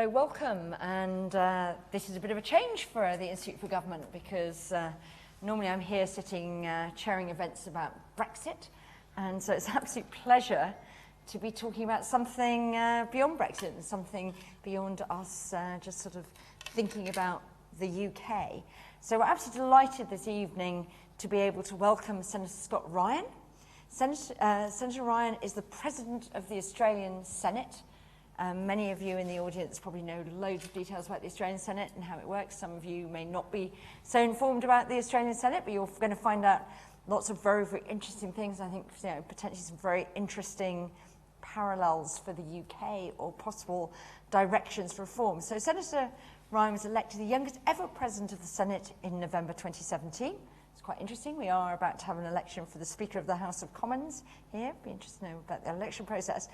Hello, welcome, and this is a bit of a change for the Institute for Government because normally I'm here sitting chairing events about Brexit, and so it's an absolute pleasure to be talking about something beyond Brexit and something beyond us just sort of thinking about the UK. So we're absolutely delighted this evening to be able to welcome Senator Scott Ryan. Senator Ryan is the President of the Australian Senate. Many of you in the audience probably know loads of details about the Australian Senate and how it works. Some of you may not be so informed about the Australian Senate, but you're going to find out lots of very, very interesting things. I think potentially some very interesting parallels for the UK or possible directions for reform. So Senator Ryan was elected the youngest ever President of the Senate in November 2017. It's quite interesting. We are about to have an election for the Speaker of the House of Commons here. Be interested to know about the election process.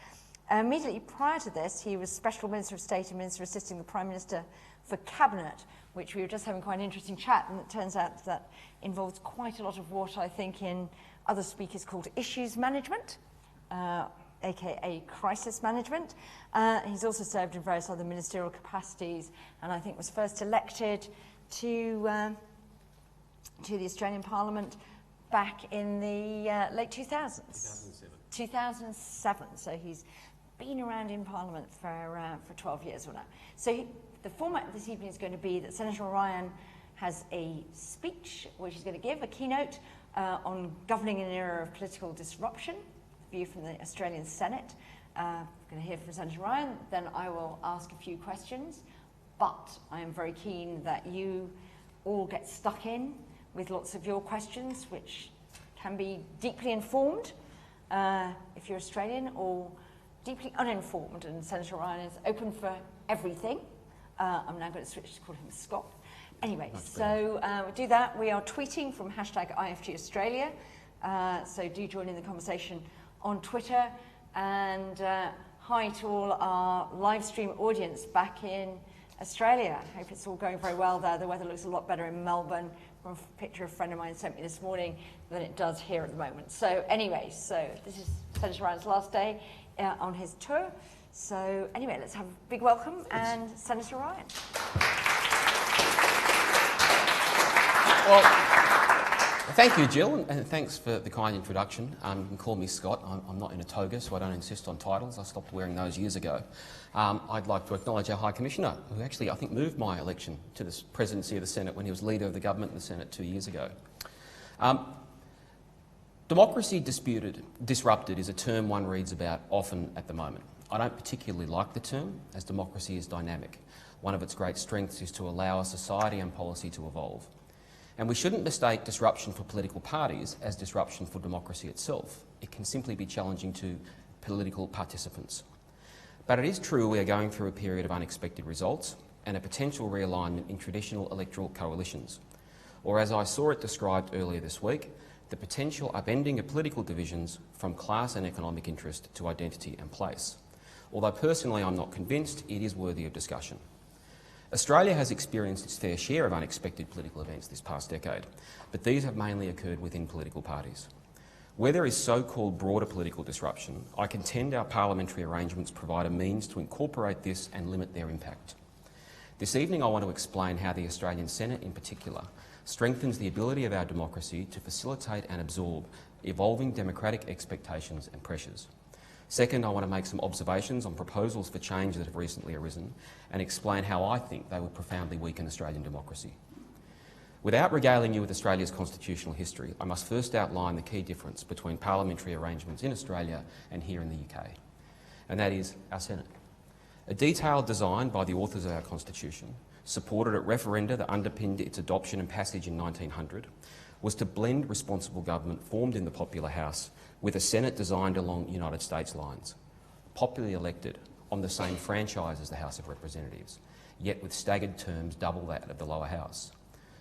Immediately prior to this, he was Special Minister of State and Minister assisting the Prime Minister for Cabinet, which we were just having quite an interesting chat, and it turns out that involves quite a lot of what I think in other speakers called issues management, aka crisis management. He's also served in various other ministerial capacities, and I think was first elected to the Australian Parliament back in the late 2000s. 2007. So he's been around in Parliament for 12 years or now. So the format of this evening is going to be that Senator Ryan has a speech which he's going to give, a keynote on governing in an era of political disruption, view from the Australian Senate. We're going to hear from Senator Ryan, then I will ask a few questions, but I am very keen that you all get stuck in with lots of your questions, which can be deeply informed if you're Australian, or deeply uninformed, and Senator Ryan is open for everything. I'm now going to switch to call him Scott. Anyway, so we do that. We are tweeting from #IFGAustralia, so do join in the conversation on Twitter, and hi to all our live stream audience back in Australia. I hope it's all going very well there. The weather looks a lot better in Melbourne, from a picture a friend of mine sent me this morning, than it does here at the moment. So anyway, so this is Senator Ryan's last day on his tour. So anyway, let's have a big welcome, and Senator Ryan. Well, thank you, Jill, and thanks for the kind introduction. You can call me Scott. I'm not in a toga, so I don't insist on titles. I stopped wearing those years ago. I'd like to acknowledge our High Commissioner, who actually, I think, moved my election to the presidency of the Senate when he was leader of the government in the Senate 2 years ago. Democracy disrupted is a term one reads about often at the moment. I don't particularly like the term, as democracy is dynamic. One of its great strengths is to allow a society and policy to evolve. And we shouldn't mistake disruption for political parties as disruption for democracy itself. It can simply be challenging to political participants. But it is true we are going through a period of unexpected results and a potential realignment in traditional electoral coalitions, or as I saw it described earlier this week, the potential upending of political divisions from class and economic interest to identity and place. Although personally I'm not convinced, it is worthy of discussion. Australia has experienced its fair share of unexpected political events this past decade, but these have mainly occurred within political parties. Where there is so-called broader political disruption, I contend our parliamentary arrangements provide a means to incorporate this and limit their impact. This evening I want to explain how the Australian Senate in particular strengthens the ability of our democracy to facilitate and absorb evolving democratic expectations and pressures. Second, I want to make some observations on proposals for change that have recently arisen and explain how I think they would profoundly weaken Australian democracy. Without regaling you with Australia's constitutional history, I must first outline the key difference between parliamentary arrangements in Australia and here in the UK, and that is our Senate. A detailed design by the authors of our Constitution, supported at referenda that underpinned its adoption and passage in 1900, was to blend responsible government formed in the popular House with a Senate designed along United States lines, popularly elected on the same franchise as the House of Representatives, yet with staggered terms double that of the lower house,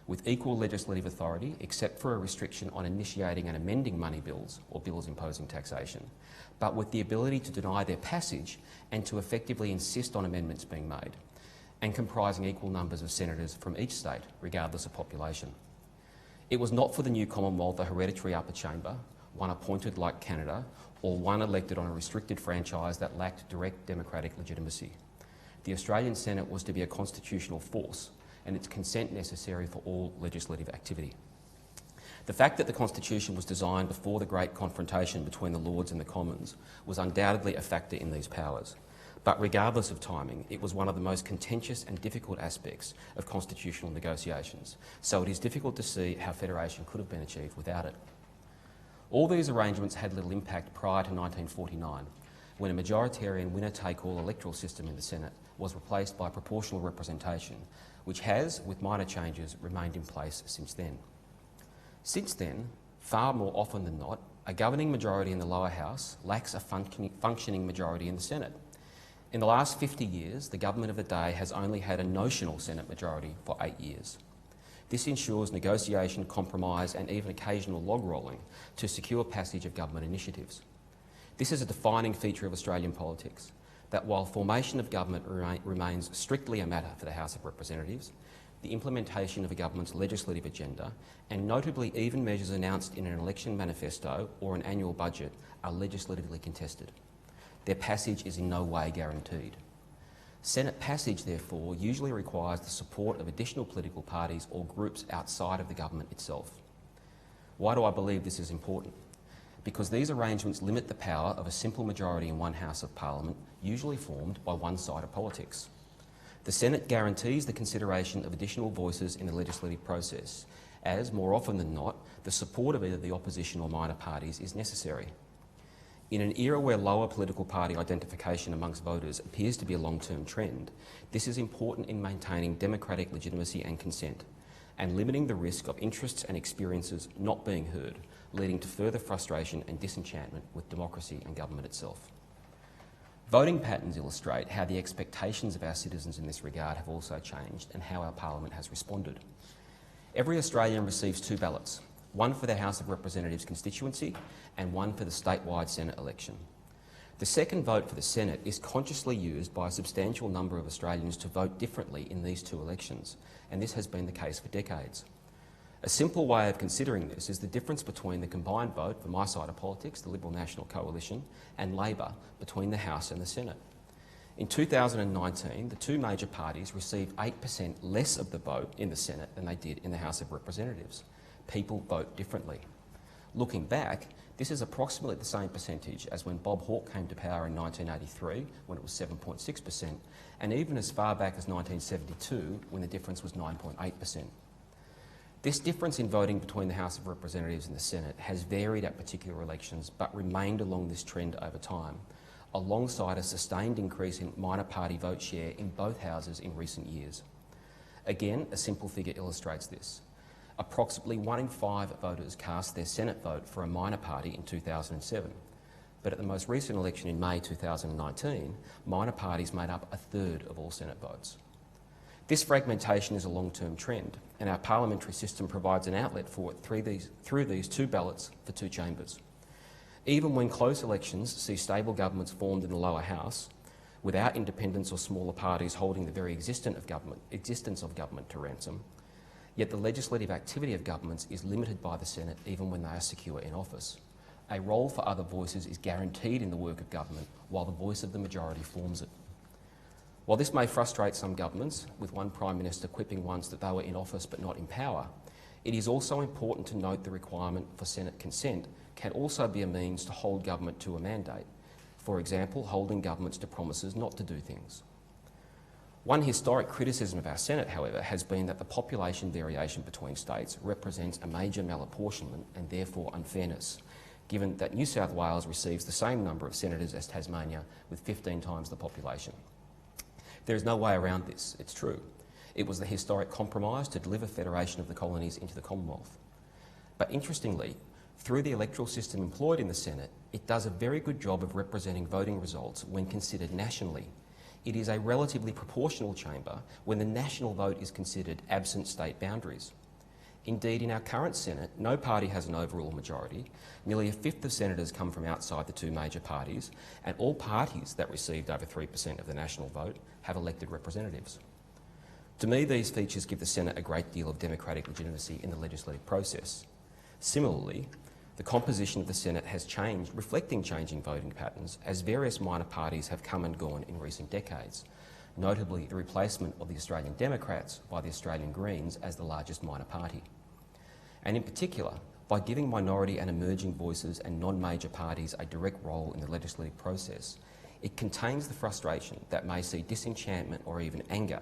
with equal legislative authority except for a restriction on initiating and amending money bills or bills imposing taxation, but with the ability to deny their passage and to effectively insist on amendments being made, and comprising equal numbers of senators from each state, regardless of population. It was not for the new Commonwealth a hereditary upper chamber, one appointed like Canada, or one elected on a restricted franchise that lacked direct democratic legitimacy. the Australian Senate was to be a constitutional force and its consent necessary for all legislative activity. The fact that the Constitution was designed before the great confrontation between the Lords and the Commons was undoubtedly a factor in these powers. But regardless of timing, it was one of the most contentious and difficult aspects of constitutional negotiations, so it is difficult to see how federation could have been achieved without it. All these arrangements had little impact prior to 1949, when a majoritarian winner-take-all electoral system in the Senate was replaced by proportional representation, which has, with minor changes, remained in place since then. Since then, far more often than not, a governing majority in the lower house lacks a functioning majority in the Senate. In the last 50 years, the government of the day has only had a notional Senate majority for 8 years. This ensures negotiation, compromise and even occasional log rolling to secure passage of government initiatives. This is a defining feature of Australian politics, that while formation of government remains strictly a matter for the House of Representatives, the implementation of a government's legislative agenda, and notably even measures announced in an election manifesto or an annual budget, are legislatively contested. Their passage is in no way guaranteed. Senate passage, therefore, usually requires the support of additional political parties or groups outside of the government itself. Why do I believe this is important? Because these arrangements limit the power of a simple majority in one House of Parliament, usually formed by one side of politics. The Senate guarantees the consideration of additional voices in the legislative process, as, more often than not, the support of either the opposition or minor parties is necessary. In an era where lower political party identification amongst voters appears to be a long-term trend, this is important in maintaining democratic legitimacy and consent, and limiting the risk of interests and experiences not being heard, leading to further frustration and disenchantment with democracy and government itself. Voting patterns illustrate how the expectations of our citizens in this regard have also changed and how our Parliament has responded. Every Australian receives 2 ballots, one for their House of Representatives constituency and one for the statewide Senate election. The second vote for the Senate is consciously used by a substantial number of Australians to vote differently in these 2 elections, and this has been the case for decades. A simple way of considering this is the difference between the combined vote for my side of politics, the Liberal National Coalition, and Labor between the House and the Senate. In 2019, the 2 major parties received 8% less of the vote in the Senate than they did in the House of Representatives. People vote differently. Looking back, this is approximately the same percentage as when Bob Hawke came to power in 1983, when it was 7.6%, and even as far back as 1972, when the difference was 9.8%. This difference in voting between the House of Representatives and the Senate has varied at particular elections but remained along this trend over time, alongside a sustained increase in minor party vote share in both houses in recent years. Again, a simple figure illustrates this. Approximately 1 in 5 voters cast their Senate vote for a minor party in 2007, but at the most recent election in May 2019, minor parties made up 1/3 of all Senate votes. This fragmentation is a long-term trend, and our parliamentary system provides an outlet for it through these 2 ballots for 2 chambers. Even when close elections see stable governments formed in the lower house, without independents or smaller parties holding the very existence of government to ransom, yet the legislative activity of governments is limited by the Senate even when they are secure in office. A role for other voices is guaranteed in the work of government, while the voice of the majority forms it. While this may frustrate some governments, with one Prime Minister quipping once that they were in office but not in power, it is also important to note the requirement for Senate consent can also be a means to hold government to a mandate, for example, holding governments to promises not to do things. One historic criticism of our Senate, however, has been that the population variation between states represents a major malapportionment and therefore unfairness, given that New South Wales receives the same number of senators as Tasmania with 15 times the population. There is no way around this, it's true. It was the historic compromise to deliver federation of the colonies into the Commonwealth. But interestingly, through the electoral system employed in the Senate, it does a very good job of representing voting results when considered nationally. It is a relatively proportional chamber when the national vote is considered absent state boundaries. Indeed, in our current Senate, no party has an overall majority. Nearly 1/5 of senators come from outside the 2 major parties, and all parties that received over 3% of the national vote have elected representatives. To me, these features give the Senate a great deal of democratic legitimacy in the legislative process. Similarly, the composition of the Senate has changed, reflecting changing voting patterns, as various minor parties have come and gone in recent decades. notably the replacement of the Australian Democrats by the Australian Greens as the largest minor party. And in particular, by giving minority and emerging voices and non-major parties a direct role in the legislative process, it contains the frustration that may see disenchantment or even anger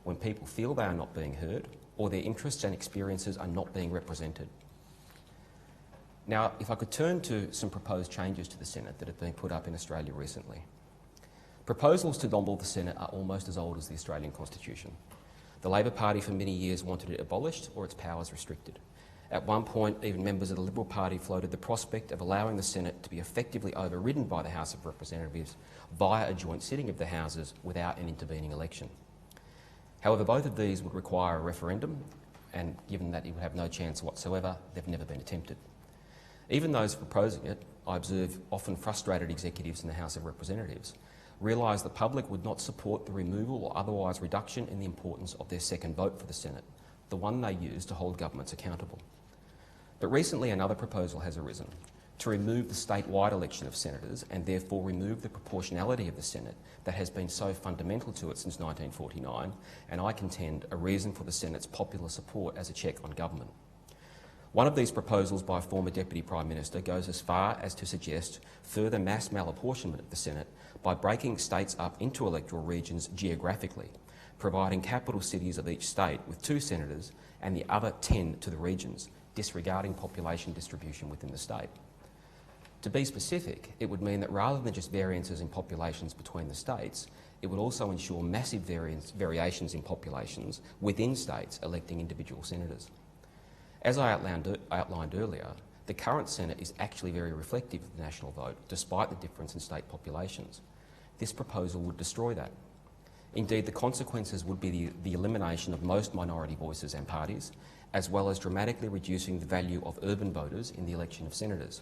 when people feel they are not being heard or their interests and experiences are not being represented. Now, if I could turn to some proposed changes to the Senate that have been put up in Australia recently. Proposals to double the Senate are almost as old as the Australian Constitution. The Labor Party for many years wanted it abolished or its powers restricted. At one point, even members of the Liberal Party floated the prospect of allowing the Senate to be effectively overridden by the House of Representatives via a joint sitting of the Houses without an intervening election. However, both of these would require a referendum, and given that it would have no chance whatsoever, they've never been attempted. Even those proposing it, I observe often frustrated executives in the House of Representatives, realise the public would not support the removal or otherwise reduction in the importance of their second vote for the Senate, the one they use to hold governments accountable. But recently another proposal has arisen to remove the statewide election of senators and therefore remove the proportionality of the Senate that has been so fundamental to it since 1949, and I contend a reason for the Senate's popular support as a check on government. One of these proposals by a former Deputy Prime Minister goes as far as to suggest further mass malapportionment of the Senate by breaking states up into electoral regions geographically, providing capital cities of each state with 2 senators and the other 10 to the regions, disregarding population distribution within the state. To be specific, it would mean that rather than just variances in populations between the states, it would also ensure massive variations in populations within states electing individual senators. As I outlined earlier, the current Senate is actually very reflective of the national vote, despite the difference in state populations. This proposal would destroy that. Indeed, the consequences would be the elimination of most minority voices and parties, as well as dramatically reducing the value of urban voters in the election of senators.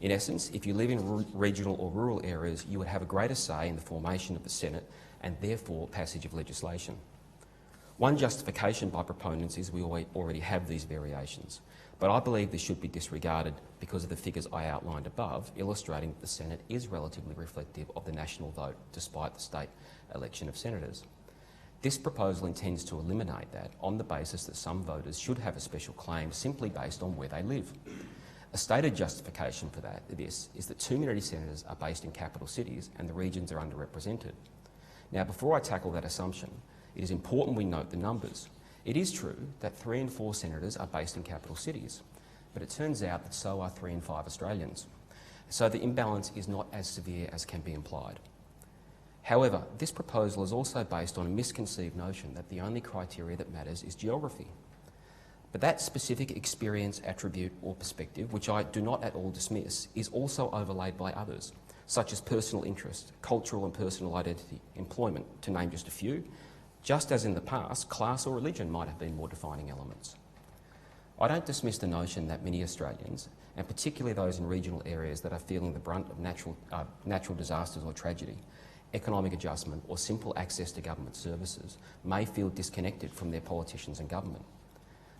In essence, if you live in regional or rural areas, you would have a greater say in the formation of the Senate and therefore passage of legislation. One justification by proponents is we already have these variations, but I believe this should be disregarded because of the figures I outlined above, illustrating that the Senate is relatively reflective of the national vote despite the state election of senators. This proposal intends to eliminate that on the basis that some voters should have a special claim simply based on where they live. A stated justification for this is that too many senators are based in capital cities and the regions are underrepresented. Now, before I tackle that assumption, it is important we note the numbers. It is true that 3 in 4 senators are based in capital cities, but it turns out that so are 3 in 5 Australians. So the imbalance is not as severe as can be implied. However, this proposal is also based on a misconceived notion that the only criteria that matters is geography. But that specific experience, attribute or perspective, which I do not at all dismiss, is also overlaid by others, such as personal interest, cultural and personal identity, employment, to name just a few, just as in the past, class or religion might have been more defining elements. I don't dismiss the notion that many Australians, and particularly those in regional areas that are feeling the brunt of natural disasters or tragedy, economic adjustment or simple access to government services, may feel disconnected from their politicians and government.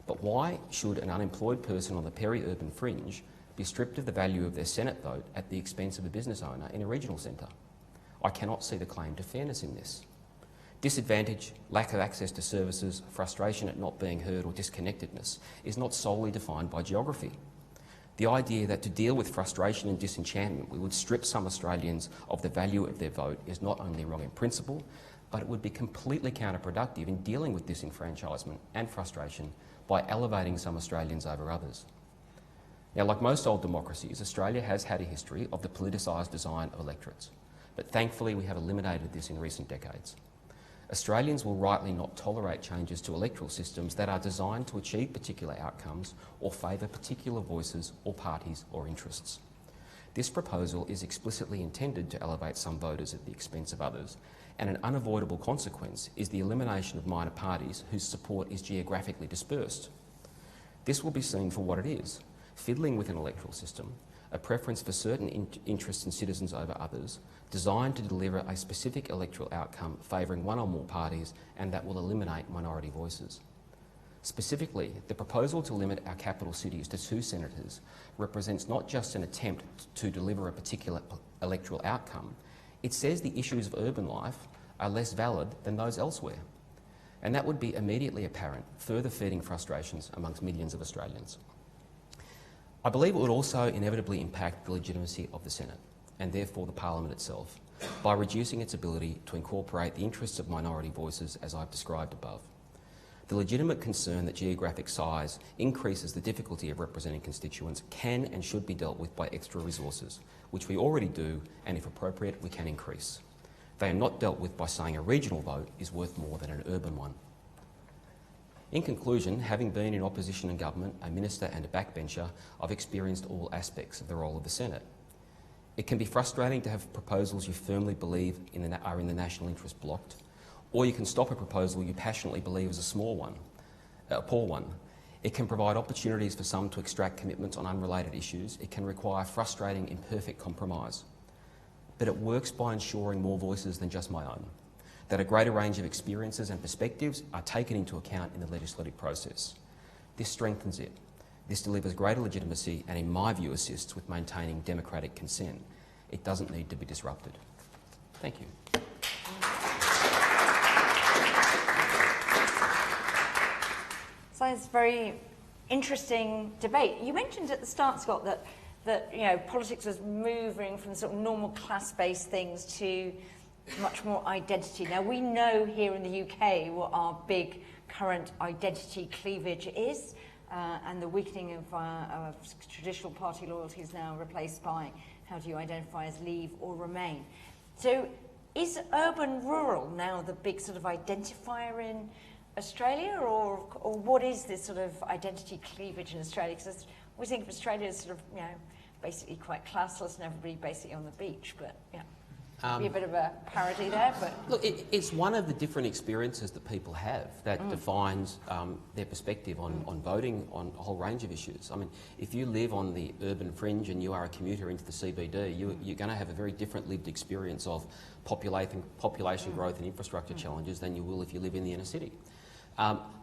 But why should an unemployed person on the peri-urban fringe be stripped of the value of their Senate vote at the expense of a business owner in a regional centre? I cannot see the claim to fairness in this. Disadvantage, lack of access to services, frustration at not being heard or disconnectedness is not solely defined by geography. The idea that to deal with frustration and disenchantment we would strip some Australians of the value of their vote is not only wrong in principle, but it would be completely counterproductive in dealing with disenfranchisement and frustration by elevating some Australians over others. Now, like most old democracies, Australia has had a history of the politicised design of electorates, but thankfully we have eliminated this in recent decades. Australians will rightly not tolerate changes to electoral systems that are designed to achieve particular outcomes or favour particular voices or parties or interests. This proposal is explicitly intended to elevate some voters at the expense of others, and an unavoidable consequence is the elimination of minor parties whose support is geographically dispersed. This will be seen for what it is: fiddling with an electoral system, a preference for certain interests and citizens over others, designed to deliver a specific electoral outcome favouring one or more parties and that will eliminate minority voices. Specifically, the proposal to limit our capital cities to 2 senators represents not just an attempt to deliver a particular electoral outcome, it says the issues of urban life are less valid than those elsewhere. And that would be immediately apparent, further feeding frustrations amongst millions of Australians. I believe it would also inevitably impact the legitimacy of the Senate, and therefore the Parliament itself, by reducing its ability to incorporate the interests of minority voices as I've described above. The legitimate concern that geographic size increases the difficulty of representing constituents can and should be dealt with by extra resources, which we already do, and if appropriate, we can increase. They are not dealt with by saying a regional vote is worth more than an urban one. In conclusion, having been in opposition and government, a minister and a backbencher, I've experienced all aspects of the role of the Senate. It can be frustrating to have proposals you firmly believe are in the national interest blocked, or you can stop a proposal you passionately believe is a poor one. It can provide opportunities for some to extract commitments on unrelated issues. It can require frustrating, imperfect compromise. But it works by ensuring more voices than just my own, that a greater range of experiences and perspectives are taken into account in the legislative process. This strengthens it. This delivers greater legitimacy and, in my view, assists with maintaining democratic consent. It doesn't need to be disrupted. Thank you. So it's a very interesting debate. You mentioned at the start, Scott, that you know, politics was moving from sort of normal class-based things to much more identity. Now, we know here in the UK what our big current identity cleavage is, and the weakening of traditional party loyalty is now replaced by how do you identify as Leave or Remain. So is urban-rural now the big sort of identifier in Australia, or what is this sort of identity cleavage in Australia? Because we think of Australia as sort of, you know, basically quite classless and everybody basically on the beach, but yeah. Be a bit of a parody there, but... Look, it's one of the different experiences that people have that defines their perspective on voting on a whole range of issues. I mean, if you live on the urban fringe and you are a commuter into the CBD, you're going to have a very different lived experience of population growth and infrastructure challenges than you will if you live in the inner city.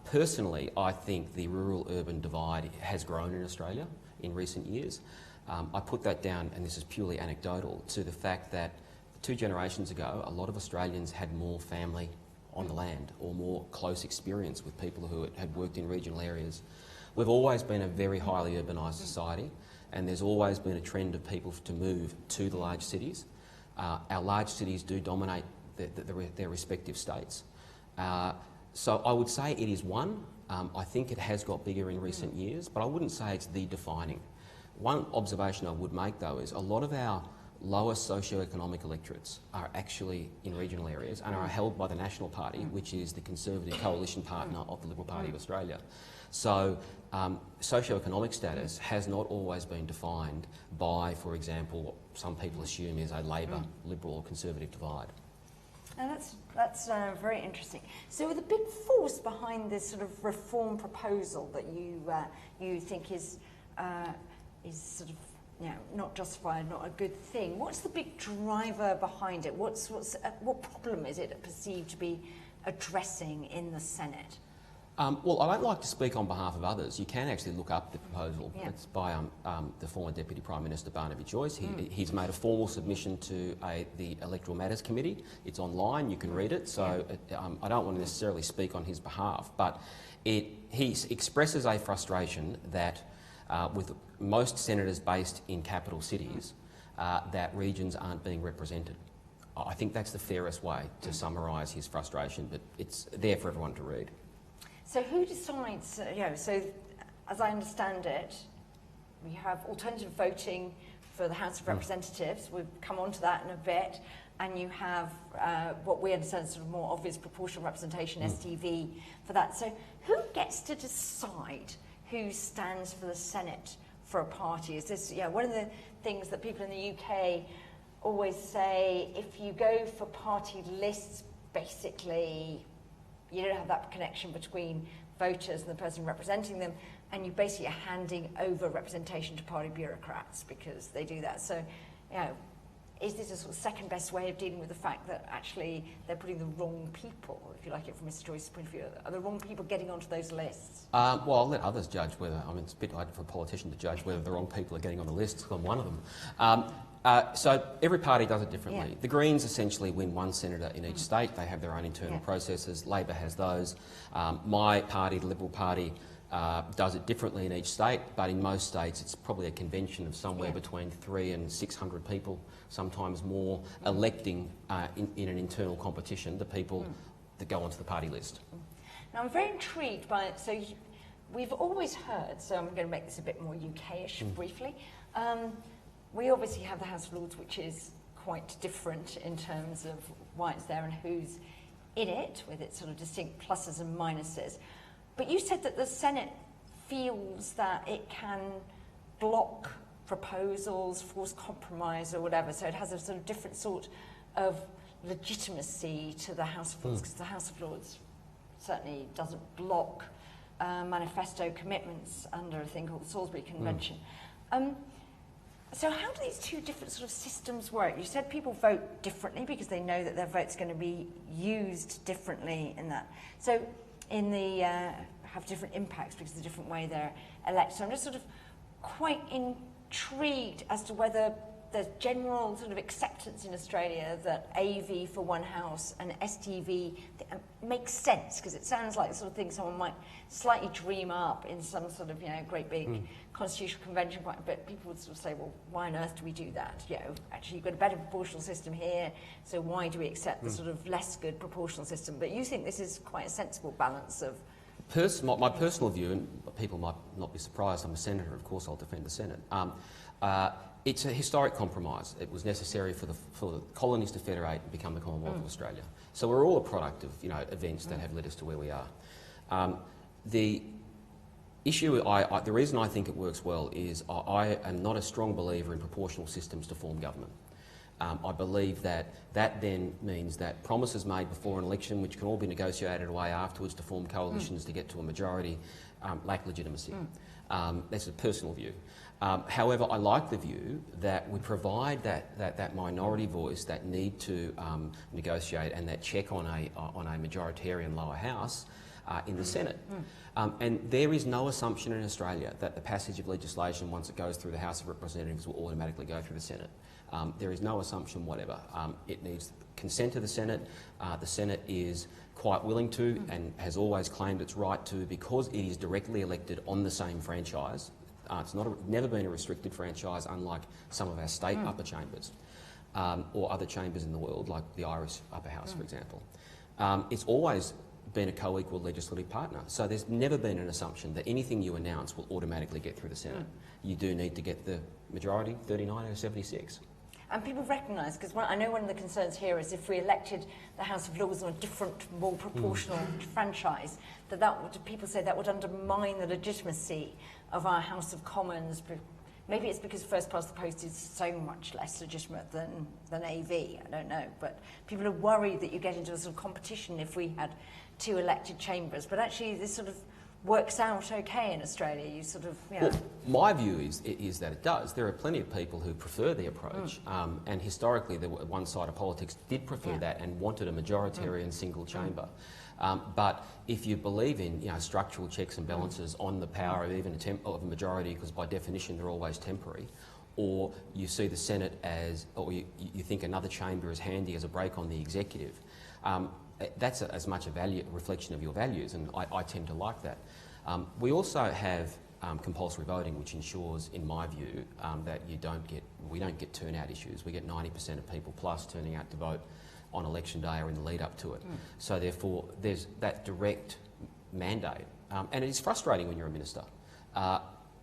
Personally, I think the rural-urban divide has grown in Australia in recent years. I put that down, and this is purely anecdotal, to the fact that 2 generations ago, a lot of Australians had more family on the land or more close experience with people who had worked in regional areas. We've always been a very highly urbanised society, and there's always been a trend of people to move to the large cities. Our large cities do dominate their respective states. So I would say it is one. I think it has got bigger in recent years, but I wouldn't say it's the defining. One observation I would make, though, is a lot of our lower socio-economic electorates are actually in regional areas and are held by the National Party, which is the Conservative coalition partner of the Liberal Party of Australia. So socio-economic status has not always been defined by, for example, what some people assume is a Labor, Liberal or Conservative divide. And that's very interesting. So the big force behind this sort of reform proposal that you think is sort of, you know, not justified, not a good thing. What's the big driver behind it? What problem is it perceived to be addressing in the Senate? Well, I don't like to speak on behalf of others. You can actually look up the proposal. Yeah. It's by the former Deputy Prime Minister Barnaby Joyce. He's made a formal submission to the Electoral Matters Committee. It's online, you can read it, so I don't want to necessarily speak on his behalf, but he expresses a frustration that with most senators based in capital cities, that regions aren't being represented. I think that's the fairest way to summarise his frustration, but it's there for everyone to read. So who decides, you know, so as I understand it, we have alternative voting for the House of Representatives. We'll come on to that in a bit. And you have what we understand is sort of more obvious proportional representation, STV, for that. So who gets to decide who stands for the Senate for a party? Is this, you know, one of the things that people in the UK always say, if you go for party lists, basically, you don't have that connection between voters and the person representing them, and you basically are handing over representation to party bureaucrats because they do that. So, you know, is this a sort of second best way of dealing with the fact that actually they're putting the wrong people, if you like it from Mr. Joyce's point of view? Are the wrong people getting onto those lists? Well, I'll let others judge whether, I mean, it's a bit hard for a politician to judge whether the wrong people are getting on the lists. I'm one of them. So every party does it differently. Yeah. The Greens essentially win one senator in each state. They have their own internal processes. Labor has those. My party, the Liberal Party, does it differently in each state, but in most states it's probably a convention of somewhere between 300 and 600 people, sometimes more, electing in an internal competition the people that go onto the party list. Now I'm very intrigued by it. So we've always heard, so I'm going to make this a bit more UK-ish briefly, we obviously have the House of Lords, which is quite different in terms of why it's there and who's in it, with its sort of distinct pluses and minuses. But you said that the Senate feels that it can block proposals, force compromise or whatever, so it has a sort of different sort of legitimacy to the House of Lords, because the House of Lords certainly doesn't block manifesto commitments under a thing called the Salisbury Convention. So how do these two different sort of systems work? You said people vote differently because they know that their vote's going to be used differently in that. So in the have different impacts because of the different way they're elected. So I'm just sort of quite intrigued as to whether there's general sort of acceptance in Australia that AV for one house and STV makes sense, because it sounds like the sort of thing someone might slightly dream up in some sort of, you know, great big constitutional convention, but people would sort of say, well, why on earth do we do that? You know, actually you've got a better proportional system here, so why do we accept the sort of less good proportional system? But you think this is quite a sensible balance of... My personal view, and people might not be surprised, I'm a senator, of course I'll defend the Senate. It's a historic compromise. It was necessary for the colonies to federate and become the Commonwealth of Australia. So we're all a product of, you know, events that have led us to where we are. The issue, the reason I think it works well is I am not a strong believer in proportional systems to form government. I believe that then means that promises made before an election, which can all be negotiated away afterwards to form coalitions to get to a majority, lack legitimacy. That's a personal view. However, I like the view that we provide that minority voice, that need to negotiate, and that check on a majoritarian lower house in the Senate. And there is no assumption in Australia that the passage of legislation, once it goes through the House of Representatives, will automatically go through the Senate. There is no assumption whatever. It needs consent of the Senate. The Senate is quite willing to and has always claimed its right to, because it is directly elected on the same franchise. It's never been a restricted franchise, unlike some of our state upper chambers or other chambers in the world, like the Irish upper house, for example. It's always been a co-equal legislative partner. So there's never been an assumption that anything you announce will automatically get through the Senate. You do need to get the majority, 39 or 76. And people recognise, because I know one of the concerns here is if we elected the House of Lords on a different, more proportional franchise, people say that would undermine the legitimacy of our House of Commons. Maybe it's because first past the post is so much less legitimate than AV, I don't know. But people are worried that you get into a sort of competition if we had two elected chambers. But actually this sort of works out okay in Australia. You sort of, you know. Well, my view is that it does. There are plenty of people who prefer the approach, and historically one side of politics did prefer that and wanted a majoritarian single chamber. But if you believe in, you know, structural checks and balances on the power of even of a majority, because by definition they're always temporary, or you see the Senate as, or you think another chamber is handy as a brake on the executive, that's as much a reflection of your values, and I tend to like that. We also have compulsory voting, which ensures, in my view, that we don't get turnout issues. We get 90% of people plus turning out to vote on election day or in the lead up to it. So therefore, there's that direct mandate, and it is frustrating when you're a minister.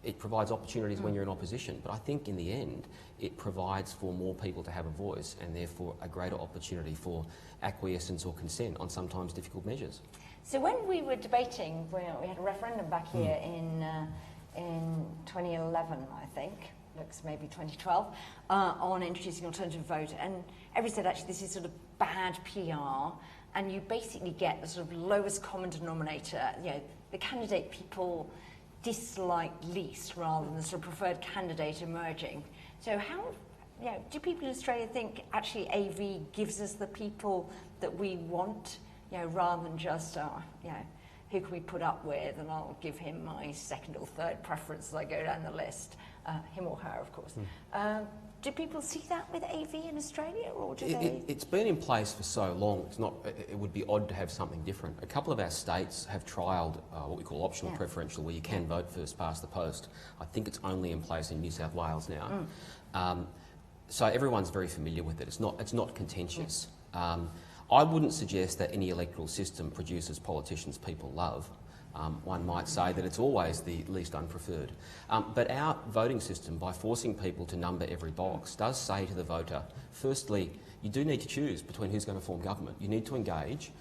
It provides opportunities when you're in opposition, but I think in the end it provides for more people to have a voice, and therefore a greater opportunity for acquiescence or consent on sometimes difficult measures. So when we were debating, we had a referendum back here in 2011, I think, looks maybe 2012, on introducing alternative vote, and everybody said actually this is sort of bad PR, and you basically get the sort of lowest common denominator, you know, the candidate people dislike least rather than the sort of preferred candidate emerging. So how, you know, do people in Australia think actually AV gives us the people that we want, you know, rather than just, you know, who can we put up with, and I'll give him my second or third preference as I go down the list. him or her, of course. Do people see that with AV in Australia, or do they? It's been in place for so long. It would be odd to have something different. A couple of our states have trialled what we call optional preferential, where you can vote first past the post. I think it's only in place in New South Wales now. So everyone's very familiar with it. It's not contentious. I wouldn't suggest that any electoral system produces politicians people love. One might say that it's always the least unpreferred. But our voting system, by forcing people to number every box, does say to the voter, firstly, you do need to choose between who's going to form government. You need to engage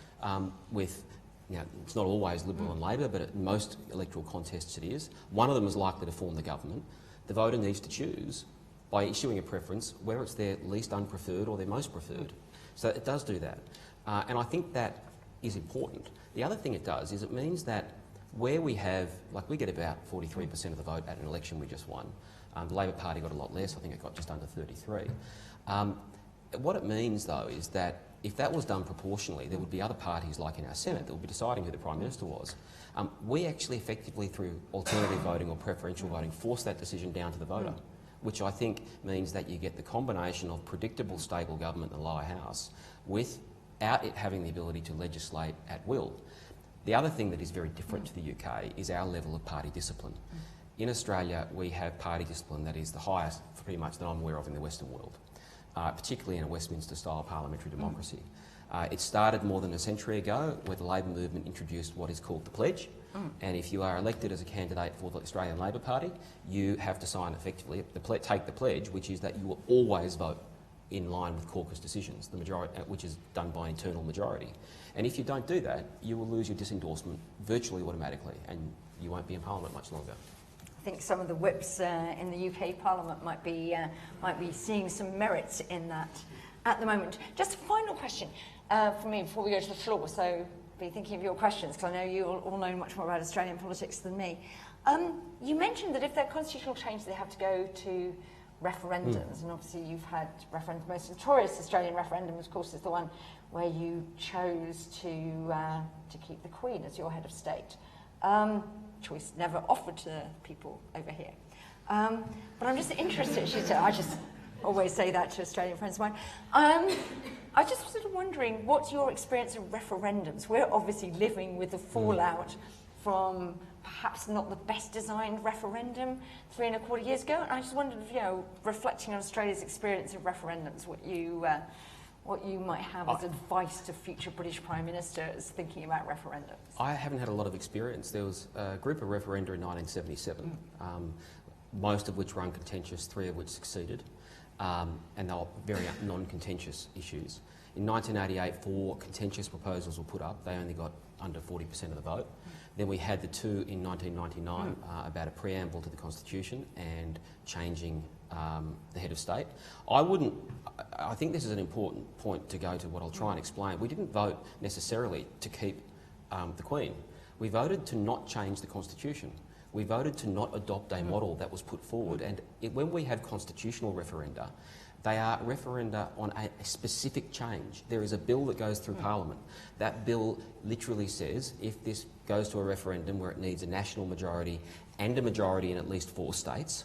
with, it's not always Liberal and Labor, but in most electoral contests it is. One of them is likely to form the government. The voter needs to choose by issuing a preference where it's their least unpreferred or their most preferred. So it does do that. And I think that is important. The other thing it does is it means that where we have, we get about 43% of the vote at an election we just won. The Labor Party got a lot less, I think it got just under 33. What it means, though, is that if that was done proportionally, there would be other parties, like in our Senate, that would be deciding who the Prime Minister was. We actually effectively, through alternative voting or preferential voting, force that decision down to the voter, which I think means that you get the combination of predictable, stable government in the lower house without it having the ability to legislate at will. The other thing that is very different to the UK is our level of party discipline. In Australia, we have party discipline that is the highest, pretty much, that I'm aware of in the Western world, particularly in a Westminster-style parliamentary democracy. It started more than a century ago, where the Labor movement introduced what is called the pledge. And if you are elected as a candidate for the Australian Labor Party, you have to sign effectively, take the pledge, which is that you will always vote in line with caucus decisions, the majority, which is done by internal majority. And if you don't do that, you will lose your disendorsement virtually automatically, and you won't be in Parliament much longer. I think some of the whips in the UK Parliament might be seeing some merits in that at the moment. Just a final question for me before we go to the floor, so be thinking of your questions, because I know you all know much more about Australian politics than me. You mentioned that if there are constitutional changes, they have to go to referendums, and obviously you've had referendums. The most notorious Australian referendum, of course, is the one where you chose to keep the Queen as your head of state. Choice never offered to people over here. But I'm just interested, she said, I just always say that to Australian friends of mine. I just was sort of wondering, what's your experience of referendums? We're obviously living with the fallout from perhaps not the best designed referendum 3¼ years ago. And I just wondered, reflecting on Australia's experience of referendums, what you might have as advice to future British Prime Ministers thinking about referendums. I haven't had a lot of experience. There was a group of referenda in 1977, most of which were uncontentious, 3 of which succeeded, and they were very non-contentious issues. In 1988, 4 contentious proposals were put up. They only got under 40% of the vote. Then we had the 2 in 1999 about a preamble to the Constitution and changing the head of state. I think this is an important point to go to what I'll try and explain. We didn't vote necessarily to keep the Queen. We voted to not change the Constitution. We voted to not adopt a model that was put forward. And when we have constitutional referenda, they are referenda on a specific change. There is a bill that goes through Parliament. That bill literally says if this goes to a referendum where it needs a national majority and a majority in at least 4 states,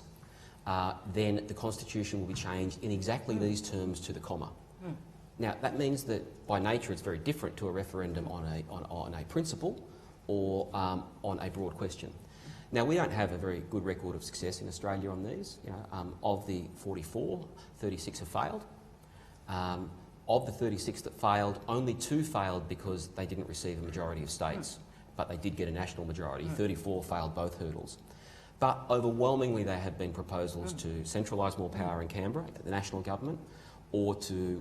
then the Constitution will be changed in exactly these terms to the comma. Now, that means that by nature it's very different to a referendum on a principle or on a broad question. Now, we don't have a very good record of success in Australia on these. Of the 44, 36 have failed. Of the 36 that failed, only 2 failed because they didn't receive a majority of states, but they did get a national majority. 34 failed both hurdles. But overwhelmingly, there have been proposals to centralise more power in Canberra, the national government, or to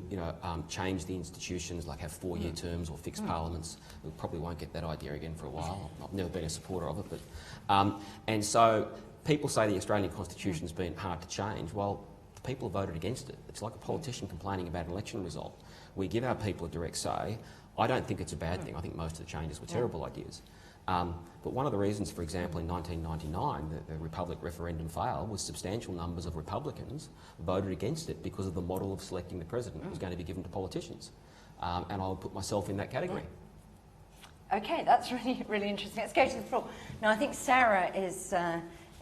change the institutions, like have 4-year terms or fixed parliaments. We probably won't get that idea again for a while. I've never been a supporter of it. But, and so people say the Australian Constitution's been hard to change. Well, the people have voted against it. It's like a politician complaining about an election result. We give our people a direct say. I don't think it's a bad thing. I think most of the changes were terrible ideas. But one of the reasons, for example, in 1999, the Republic referendum failed was substantial numbers of Republicans voted against it because of the model of selecting the president was going to be given to politicians. And I would put myself in that category. Okay, that's really, really interesting. Let's go to the floor. Now, I think Sarah is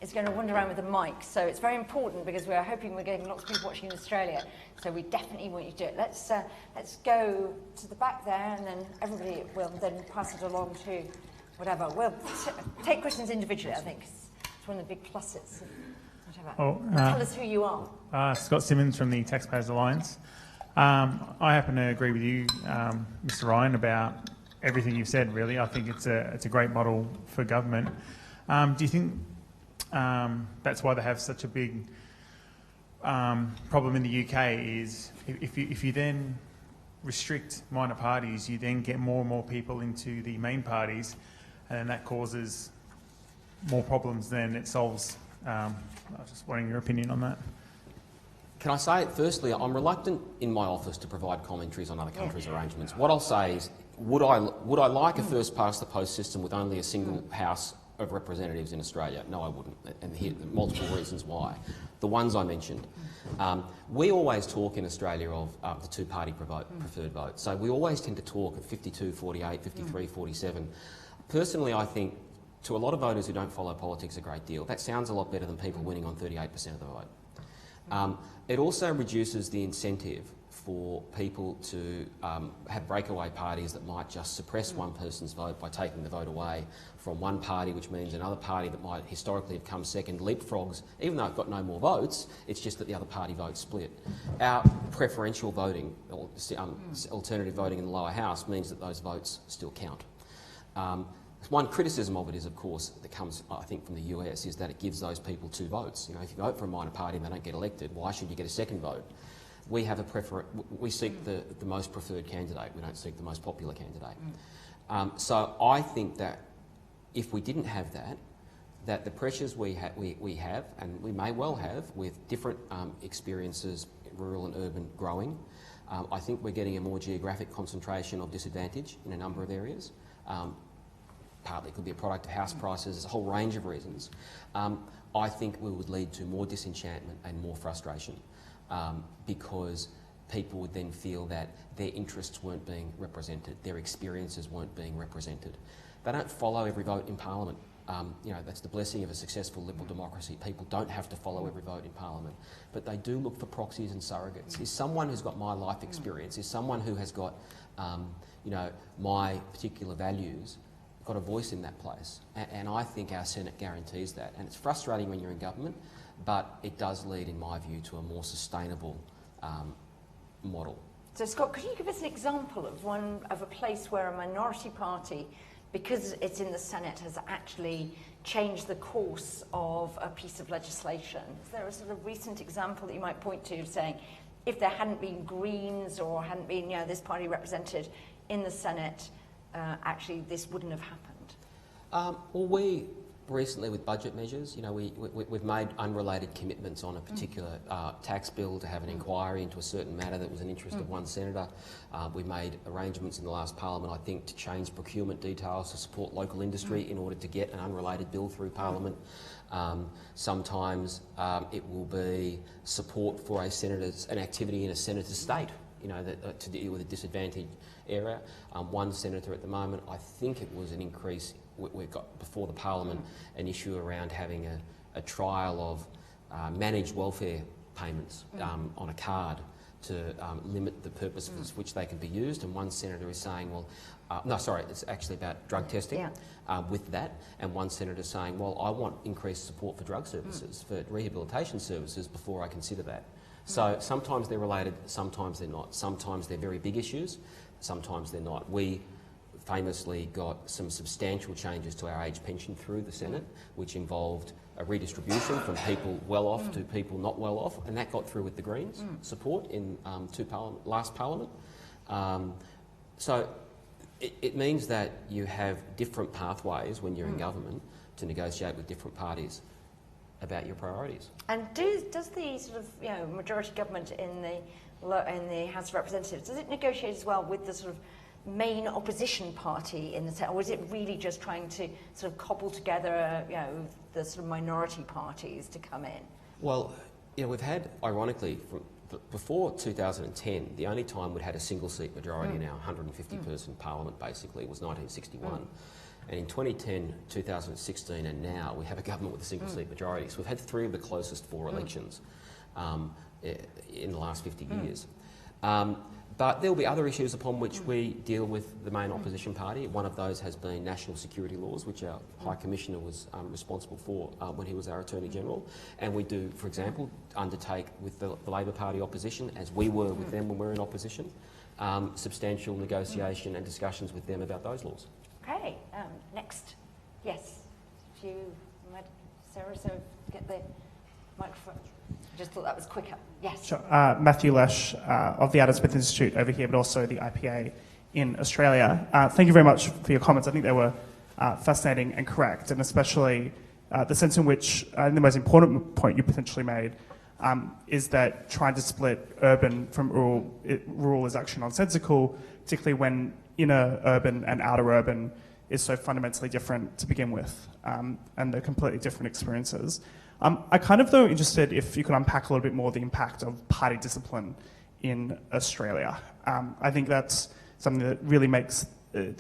is going to wander around with a mic. So it's very important because we're hoping we're getting lots of people watching in Australia. So we definitely want you to do it. Let's go to the back there, and then everybody will then pass it along to whatever. We'll take questions individually, I think. It's one of the big pluses. Whatever. Oh, tell us who you are. Scott Simmons from the Taxpayers Alliance. I happen to agree with you, Mr. Ryan, about everything you've said, really. I think it's a great model for government. Do you think that's why they have such a big problem in the UK is if you then restrict minor parties, you then get more and more people into the main parties, and then that causes more problems than it solves. I was just wanting your opinion on that. Can I say, firstly, I'm reluctant in my office to provide commentaries on other countries' arrangements. What I'll say is, would I like a first-past-the-post system with only a single House of Representatives in Australia? No, I wouldn't, and here are multiple reasons why. The ones I mentioned. We always talk in Australia of the two-party preferred vote. So we always tend to talk of 52-48, 53-47. Personally, I think, to a lot of voters who don't follow politics a great deal, that sounds a lot better than people winning on 38% of the vote. It also reduces the incentive for people to have breakaway parties that might just suppress one person's vote by taking the vote away from one party, which means another party that might historically have come second leapfrogs, even though it's got no more votes, it's just that the other party votes split. Our preferential voting, or alternative voting in the lower house, means that those votes still count. One criticism of it is, of course, that comes, I think, from the US, is that it gives those people two votes. You know, if you vote for a minor party and they don't get elected, why should you get a second vote? We have we seek the most preferred candidate. We don't seek the most popular candidate. So I think that if we didn't have that, that the pressures we have, and we may well have, with different experiences, rural and urban growing, I think we're getting a more geographic concentration of disadvantage in a number of areas. Partly it could be a product of house prices, there's a whole range of reasons. I think we would lead to more disenchantment and more frustration because people would then feel that their interests weren't being represented, their experiences weren't being represented. They don't follow every vote in Parliament. You know, that's the blessing of a successful liberal democracy. People don't have to follow every vote in Parliament, but they do look for proxies and surrogates. Is someone who's got my life experience, is someone who has got, you know, my particular values, got a voice in that place, and I think our Senate guarantees that. And it's frustrating when you're in government, but it does lead, in my view, to a more sustainable model. So, Scott, could you give us an example of a place where a minority party, because it's in the Senate, has actually changed the course of a piece of legislation? Is there a sort of recent example that you might point to, saying, if there hadn't been Greens or hadn't been, you know, this party represented in the Senate, actually this wouldn't have happened? Well, we recently, with budget measures, you know, we've made unrelated commitments on a particular tax bill to have an inquiry into a certain matter that was an interest of one senator. We made arrangements in the last Parliament, I think, to change procurement details to support local industry in order to get an unrelated bill through Parliament. Sometimes it will be support for an activity in a senator's state, you know, to deal with a disadvantaged area. One senator at the moment, I think it was an increase, we've got before the Parliament an issue around having a trial of managed welfare payments on a card to limit the purpose for which they can be used. And one senator is saying, well, no, sorry, it's actually about drug testing with that. And one senator is saying, well, I want increased support for drug services, for rehabilitation services before I consider that. So sometimes they're related, sometimes they're not. Sometimes they're very big issues, sometimes they're not. We famously got some substantial changes to our age pension through the Senate, which involved a redistribution from people well off to people not well off, and that got through with the Greens' support in last Parliament. So it means that you have different pathways when you're in government to negotiate with different parties about your priorities. And does the sort of, you know, majority government in the House of Representatives, does it negotiate as well with the sort of main opposition party in the Senate, or is it really just trying to sort of cobble together, you know, the sort of minority parties to come in? Well, you know, we've had, ironically, before 2010, the only time we'd had a single seat majority in our 150-person parliament, basically, was 1961. And in 2010, 2016 and now, we have a government with a single seat majority. So we've had 3 of the closest 4 elections in the last 50 years. But there will be other issues upon which we deal with the main opposition party. One of those has been national security laws, which our High Commissioner was responsible for when he was our Attorney General. And we do, for example, undertake with the Labor Party opposition, as we were with them when we were in opposition, substantial negotiation and discussions with them about those laws. Okay, next. Yes, if you, Sarah, so get the microphone. Just thought that was quicker. Yes. Sure. Matthew Lesh of the Adam Smith Institute over here, but also the IPA in Australia. Thank you very much for your comments. I think they were fascinating and correct, and especially the sense in which, the most important point you potentially made is that trying to split urban from rural is actually nonsensical, particularly when inner urban and outer urban is so fundamentally different to begin with, and they're completely different experiences. I kind of, though, interested if you could unpack a little bit more the impact of party discipline in Australia. I think that's something that really makes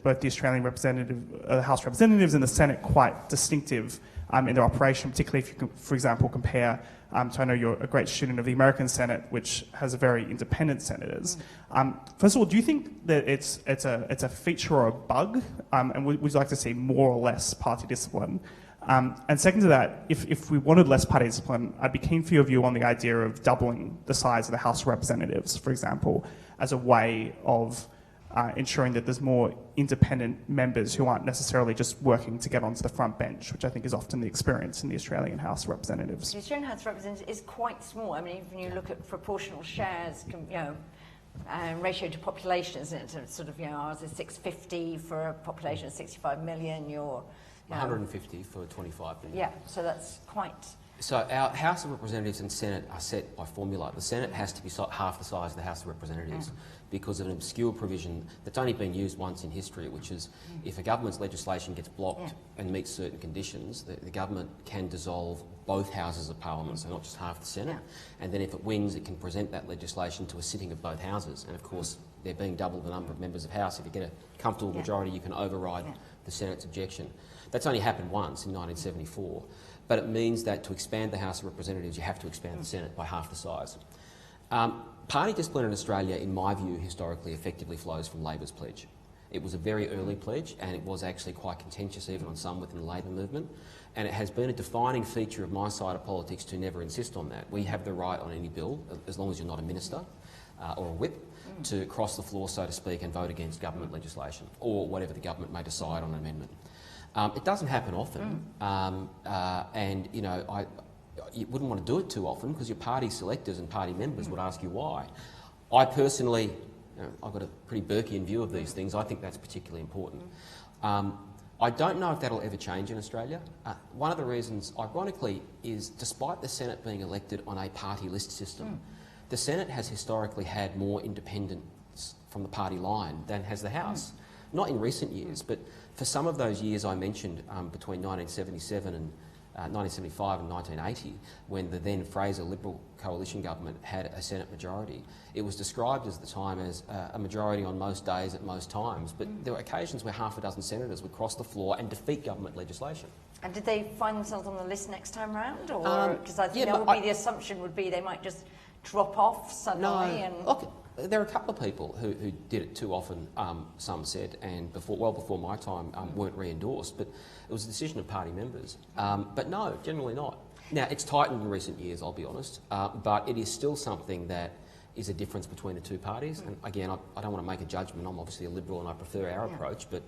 both the Australian House of Representatives and the Senate quite distinctive in their operation, particularly if you can, for example, compare to, I know you're a great student of the American Senate, which has very independent senators. First of all, do you think that it's a feature or a bug, and would you like to see more or less party discipline? And second to that, if we wanted less party discipline, I'd be keen for your view on the idea of doubling the size of the House of Representatives, for example, as a way of ensuring that there's more independent members who aren't necessarily just working to get onto the front bench, which I think is often the experience in the Australian House of Representatives. The Australian House of Representatives is quite small. I mean, when you look at proportional shares, ratio to population, isn't it? Sort of, ours is 650 for a population of 65 million. You're 150 for 25 million. Yeah, so that's quite... So our House of Representatives and Senate are set by formula. The Senate has to be half the size of the House of Representatives because of an obscure provision that's only been used once in history, which is if a government's legislation gets blocked and meets certain conditions, the government can dissolve both houses of parliament, so not just half the Senate. And then if it wins, it can present that legislation to a sitting of both houses. And of course, there being double the number of members of House, if you get a comfortable majority, you can override the Senate's objection. That's only happened once in 1974, but it means that to expand the House of Representatives, you have to expand the Senate by half the size. Party discipline in Australia, in my view, historically effectively flows from Labor's pledge. It was a very early pledge, and it was actually quite contentious even on some within the Labor movement, and it has been a defining feature of my side of politics to never insist on that. We have the right on any bill, as long as you're not a minister or a whip, to cross the floor, so to speak, and vote against government legislation or whatever the government may decide on an amendment. It doesn't happen often, and you wouldn't want to do it too often because your party selectors and party members would ask you why. I personally, I've got a pretty Burkean view of these things. I think that's particularly important. I don't know if that'll ever change in Australia. One of the reasons, ironically, is despite the Senate being elected on a party list system, the Senate has historically had more independence from the party line than has the House. Not in recent years, but for some of those years I mentioned between 1977 and 1975 and 1980, when the then Fraser Liberal coalition government had a Senate majority, it was described as the time as a majority on most days at most times, but there were occasions where half a dozen senators would cross the floor and defeat government legislation. And did they find themselves on the list next time round? Or because I think the assumption would be they might just drop off suddenly. And look, there are a couple of people who did it too often, some said, and well before my time weren't re-endorsed, but it was a decision of party members. But no, generally not. Now, it's tightened in recent years, I'll be honest, but it is still something that is a difference between the two parties. And again, I don't want to make a judgment. I'm obviously a Liberal and I prefer our approach, but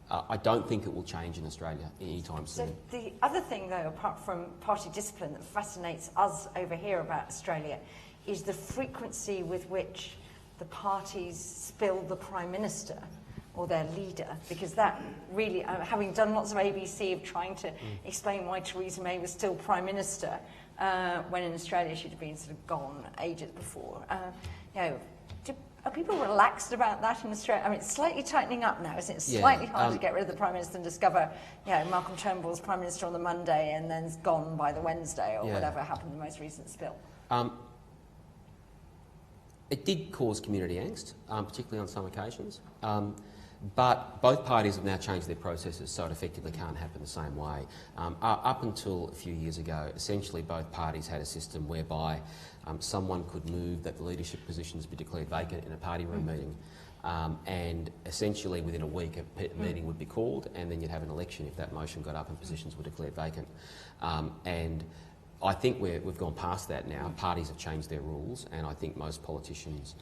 I don't think it will change in Australia anytime soon. So the other thing, though, apart from party discipline that fascinates us over here about Australia is the frequency with which the parties spill the Prime Minister or their leader, because that really, having done lots of ABC of trying to explain why Theresa May was still Prime Minister, when in Australia she'd have been sort of gone ages before. Are people relaxed about that in Australia? I mean, it's slightly tightening up now, isn't it? It's slightly harder to get rid of the Prime Minister and discover, Malcolm Turnbull's Prime Minister on the Monday and then's gone by the Wednesday or whatever happened in the most recent spill. It did cause community angst, particularly on some occasions. But both parties have now changed their processes, so it effectively can't happen the same way. Up until a few years ago, essentially both parties had a system whereby someone could move that the leadership positions be declared vacant in a party room meeting, and essentially within a week a meeting would be called, and then you'd have an election if that motion got up and positions were declared vacant. And I think we've gone past that now. Parties have changed their rules, and I think most politicians,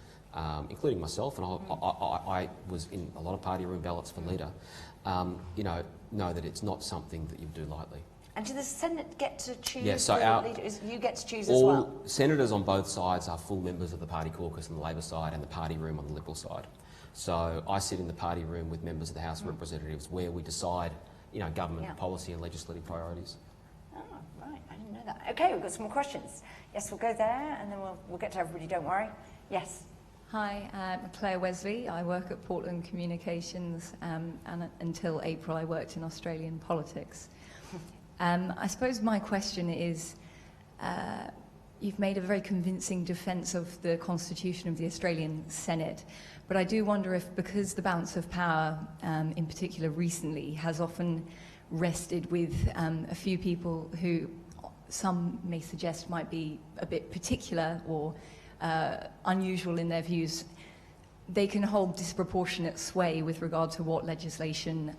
including myself, and I was in a lot of party room ballots for leader, know that it's not something that you do lightly. And do the Senate get to choose Yeah, the leader? You get to choose as all well? senators on both sides are full members of the party caucus on the Labor side and the party room on the Liberal side. So I sit in the party room with members of the House of Representatives where we decide, government policy and legislative priorities. Oh, right, I didn't know that. Okay, we've got some more questions. Yes, we'll go there and then we'll get to everybody, don't worry. Yes. Hi, I'm Claire Wesley. I work at Portland Communications, and until April I worked in Australian politics. I suppose my question is, you've made a very convincing defence of the constitution of the Australian Senate, but I do wonder if, because the balance of power, in particular recently, has often rested with a few people who some may suggest might be a bit particular or unusual in their views, they can hold disproportionate sway with regard to what legislation,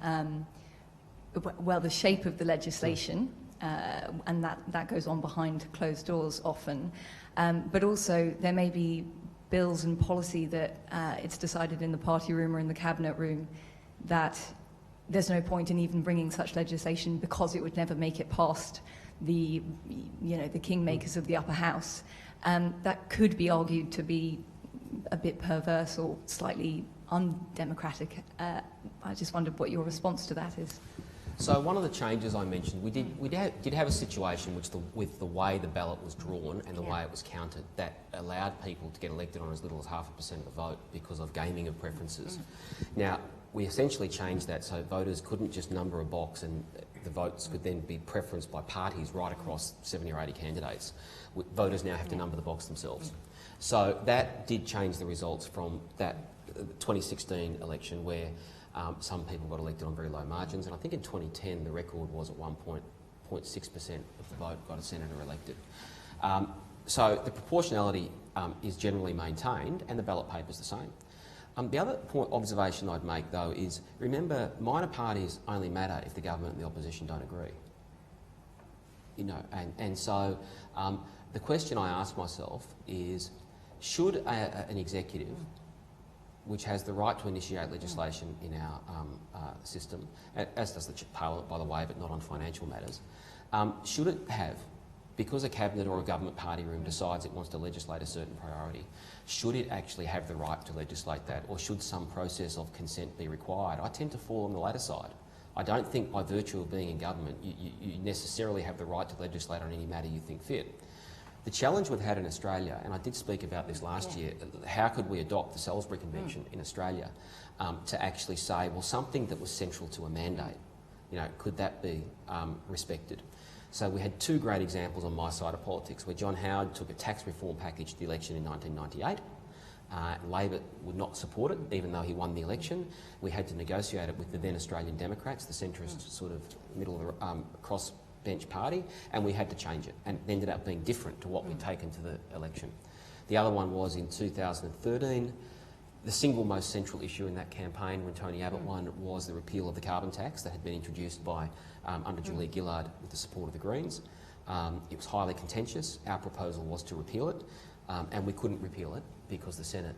the shape of the legislation, and that goes on behind closed doors often, but also there may be bills and policy that it's decided in the party room or in the cabinet room that there's no point in even bringing such legislation because it would never make it past the kingmakers of the upper house. That could be argued to be a bit perverse or slightly undemocratic. I just wondered what your response to that is. So one of the changes I mentioned, we did have a situation with the way the ballot was drawn and the way it was counted that allowed people to get elected on as little as 0.5% of the vote because of gaming of preferences. Now, we essentially changed that so voters couldn't just number a box and the votes could then be preferenced by parties right across 70 or 80 candidates. Voters now have to number the box themselves. So that did change the results from that 2016 election where some people got elected on very low margins, and I think in 2010 the record was at 1.6% of the vote got a senator elected. So the proportionality is generally maintained and the ballot paper is the same. The other observation I'd make though is, remember, minor parties only matter if the government and the opposition don't agree. So the question I ask myself is, should an executive, which has the right to initiate legislation in our system, as does the Parliament by the way, but not on financial matters, should it have, because a cabinet or a government party room decides it wants to legislate a certain priority, should it actually have the right to legislate that, or should some process of consent be required? I tend to fall on the latter side. I don't think by virtue of being in government you necessarily have the right to legislate on any matter you think fit. The challenge we've had in Australia, and I did speak about this last year, how could we adopt the Salisbury Convention in Australia to actually say, well, something that was central to a mandate, could that be respected? So we had two great examples on my side of politics where John Howard took a tax reform package to the election in 1998. Labor would not support it, even though he won the election. We had to negotiate it with the then Australian Democrats, the centrist sort of middle of the cross-bench party, and we had to change it, and it ended up being different to what we'd taken to the election. The other one was in 2013. The single most central issue in that campaign when Tony Abbott won was the repeal of the carbon tax that had been introduced by under Julia Gillard with the support of the Greens. It was highly contentious. Our proposal was to repeal it, and we couldn't repeal it because the Senate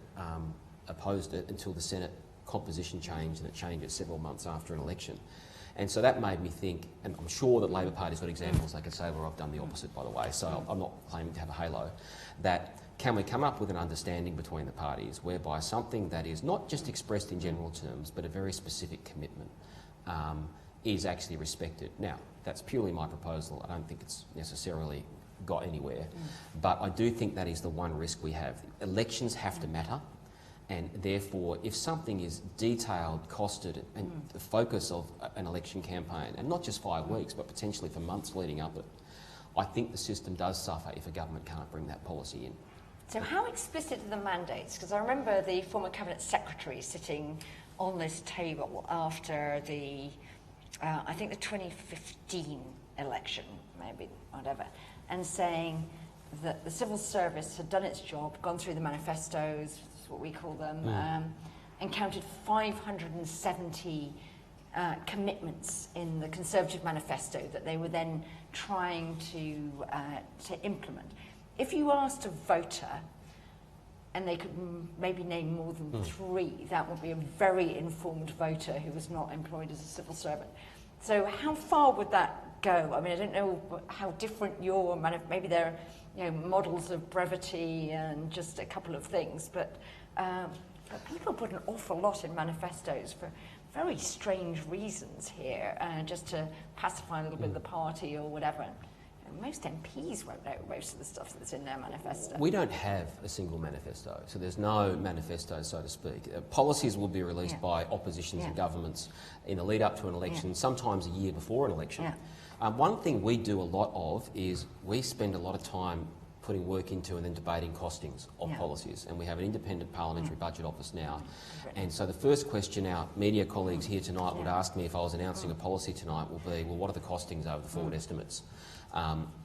opposed it until the Senate composition changed, and it changed several months after an election. And so that made me think, and I'm sure that Labor Party's got examples they could say where I've done the opposite, by the way, so I'm not claiming to have a halo, that can we come up with an understanding between the parties whereby something that is not just expressed in general terms but a very specific commitment is actually respected. Now, that's purely my proposal. I don't think it's necessarily got anywhere, but I do think that is the one risk we have. Elections have to matter, and therefore if something is detailed, costed, and the focus of an election campaign, and not just 5 weeks but potentially for months leading up it, I think the system does suffer if a government can't bring that policy in. So how explicit are the mandates? Because I remember the former Cabinet Secretary sitting on this table after the, I think the 2015 election, maybe, whatever, and saying that the civil service had done its job, gone through the manifestos, that's what we call them, and counted 570 commitments in the Conservative manifesto that they were then trying to implement. If you asked a voter, and they could maybe name more than 3, that would be a very informed voter who was not employed as a civil servant. So how far would that go? I mean, I don't know how different your, maybe there are models of brevity and just a couple of things, but people put an awful lot in manifestos for very strange reasons here, just to pacify a little bit of the party or whatever. Most MPs won't know most of the stuff that's in their manifesto. We don't have a single manifesto, so there's no manifesto, so to speak. Policies will be released by oppositions and governments in the lead up to an election, sometimes a year before an election. One thing we do a lot of is we spend a lot of time putting work into and then debating costings of policies, and we have an independent parliamentary budget office now. And so the first question our media colleagues here tonight would ask me if I was announcing a policy tonight will be, well, what are the costings over the forward estimates?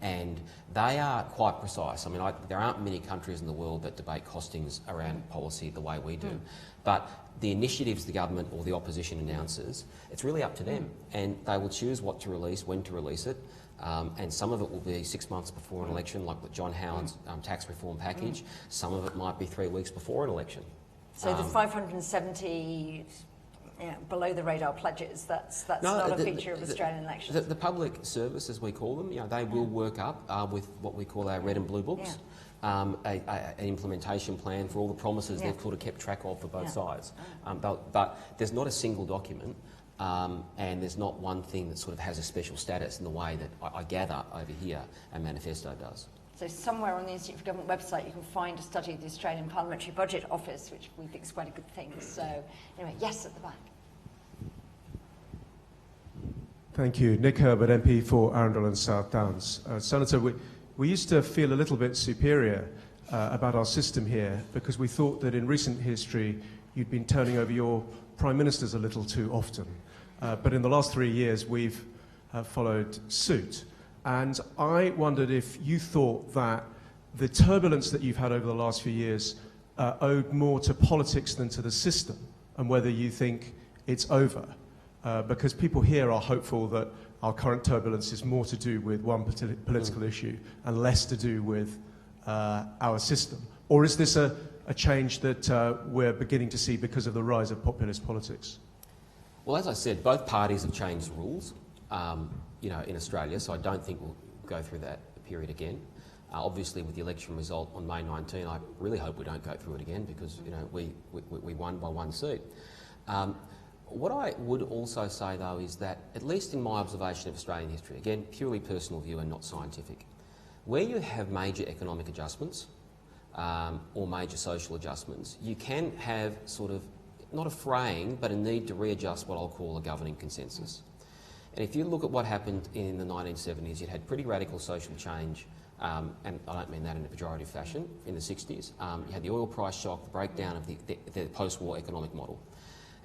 And they are quite precise. I mean, there aren't many countries in the world that debate costings around policy the way we do. But the initiatives the government or the opposition announces, it's really up to them. And they will choose what to release, when to release it. And some of it will be 6 months before an election, like John Howard's tax reform package. Some of it might be 3 weeks before an election. So the 570... below the radar pledges, that's not a feature of Australian elections. The public service, as we call them, they will work up with what we call our red and blue books, an implementation plan for all the promises they've sort of kept track of for both sides. But there's not a single document, and there's not one thing that sort of has a special status in the way that I gather over here a manifesto does. So somewhere on the Institute for Government website you can find a study of the Australian Parliamentary Budget Office, which we think is quite a good thing. So anyway, yes, at the back. Thank you. Nick Herbert, MP for Arundel and South Downs. Senator, we used to feel a little bit superior about our system here because we thought that in recent history you'd been turning over your Prime Ministers a little too often. But in the last 3 years we've followed suit. And I wondered if you thought that the turbulence that you've had over the last few years owed more to politics than to the system, and whether you think it's over. Because people here are hopeful that our current turbulence is more to do with one political issue and less to do with our system. Or is this a change that we're beginning to see because of the rise of populist politics? Well, as I said, both parties have changed rules. In Australia, so I don't think we'll go through that period again. Obviously, with the election result on May 19, I really hope we don't go through it again because we won by 1 seat. What I would also say, though, is that, at least in my observation of Australian history, again, purely personal view and not scientific, where you have major economic adjustments or major social adjustments, you can have sort of, not a fraying, but a need to readjust what I'll call a governing consensus. And if you look at what happened in the 1970s, you had pretty radical social change, and I don't mean that in a pejorative fashion, in the 60s. You had the oil price shock, the breakdown of the post-war economic model.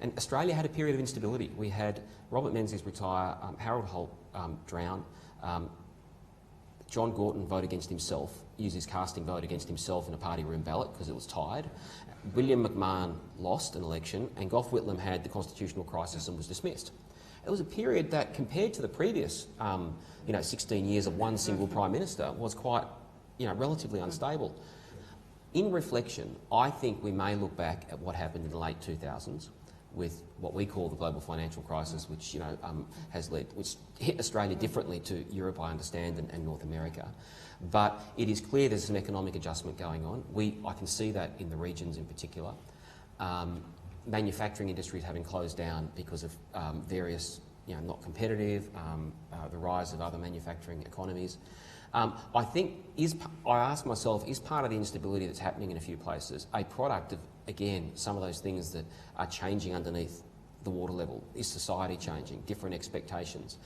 And Australia had a period of instability. We had Robert Menzies retire, Harold Holt drown, John Gorton vote against himself, use his casting vote against himself in a party room ballot because it was tied. William McMahon lost an election, and Gough Whitlam had the constitutional crisis and was dismissed. It was a period that, compared to the previous 16 years of one single Prime Minister, was quite relatively unstable. In reflection, I think we may look back at what happened in the late 2000s with what we call the global financial crisis, which which hit Australia differently to Europe, I understand, and North America. But it is clear there's an economic adjustment going on. I can see that in the regions in particular. Manufacturing industries having closed down because of various, not competitive, the rise of other manufacturing economies. I think, I ask myself, is part of the instability that's happening in a few places a product of, again, some of those things that are changing underneath the water level? Is society changing? Different expectations?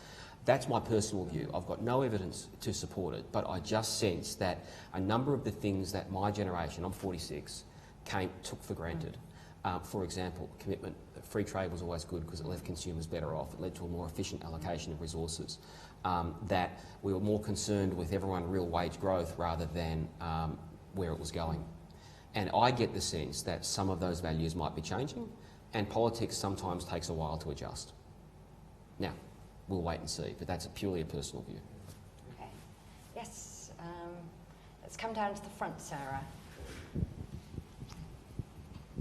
That's my personal view. I've got no evidence to support it, but I just sense that a number of the things that my generation, I'm 46, took for granted. For example, commitment free trade was always good because it left consumers better off. It led to a more efficient allocation of resources. That we were more concerned with everyone real wage growth rather than where it was going. And I get the sense that some of those values might be changing, and politics sometimes takes a while to adjust. Now, we'll wait and see, but that's purely a personal view. Okay. Yes, let's come down to the front, Sarah.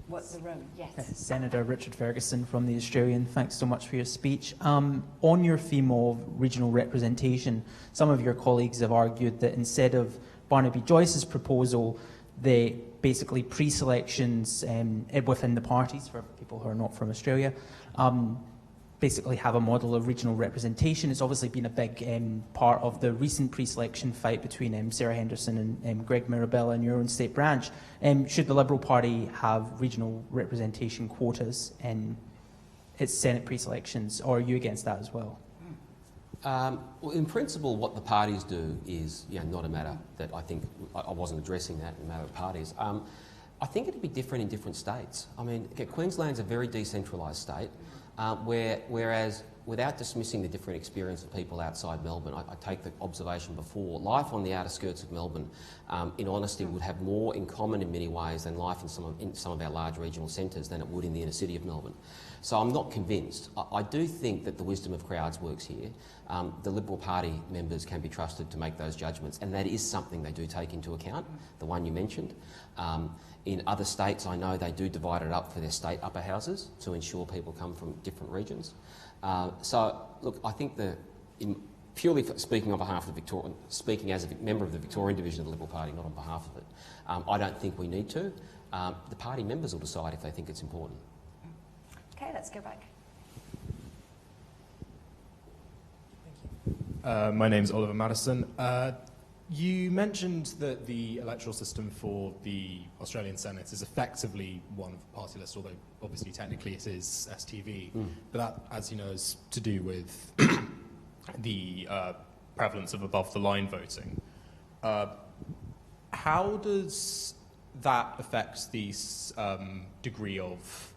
What's the room? Yes. Senator Richard Ferguson from the Australian. Thanks so much for your speech. On your theme of regional representation, some of your colleagues have argued that instead of Barnaby Joyce's proposal, they basically pre-selections within the parties, for people who are not from Australia, basically have a model of regional representation. It's obviously been a big part of the recent pre-selection fight between Sarah Henderson and Greg Mirabella in your own state branch. Should the Liberal Party have regional representation quotas in its Senate pre-selections, or are you against that as well? Well, in principle, what the parties do is not a matter that I think, I wasn't addressing that in a matter of parties. I think it'd be different in different states. I mean, Queensland's a very decentralised state, whereas without dismissing the different experience of people outside Melbourne, I take the observation before, life on the outer skirts of Melbourne, in honesty, would have more in common in many ways than life in some of our large regional centres than it would in the inner city of Melbourne. So I'm not convinced. I do think that the wisdom of crowds works here. The Liberal Party members can be trusted to make those judgments, and that is something they do take into account, the one you mentioned. In other states, I know they do divide it up for their state upper houses to ensure people come from different regions. So, look, I think purely speaking on behalf of the Victorian, speaking as a member of the Victorian division of the Liberal Party, not on behalf of it, I don't think we need to. The party members will decide if they think it's important. Okay, let's go back. My name's Oliver Madison. You mentioned that the electoral system for the Australian Senate is effectively one of the party list, although obviously technically it is STV. But that, as you know, is to do with the prevalence of above-the-line voting. How does that affect the degree of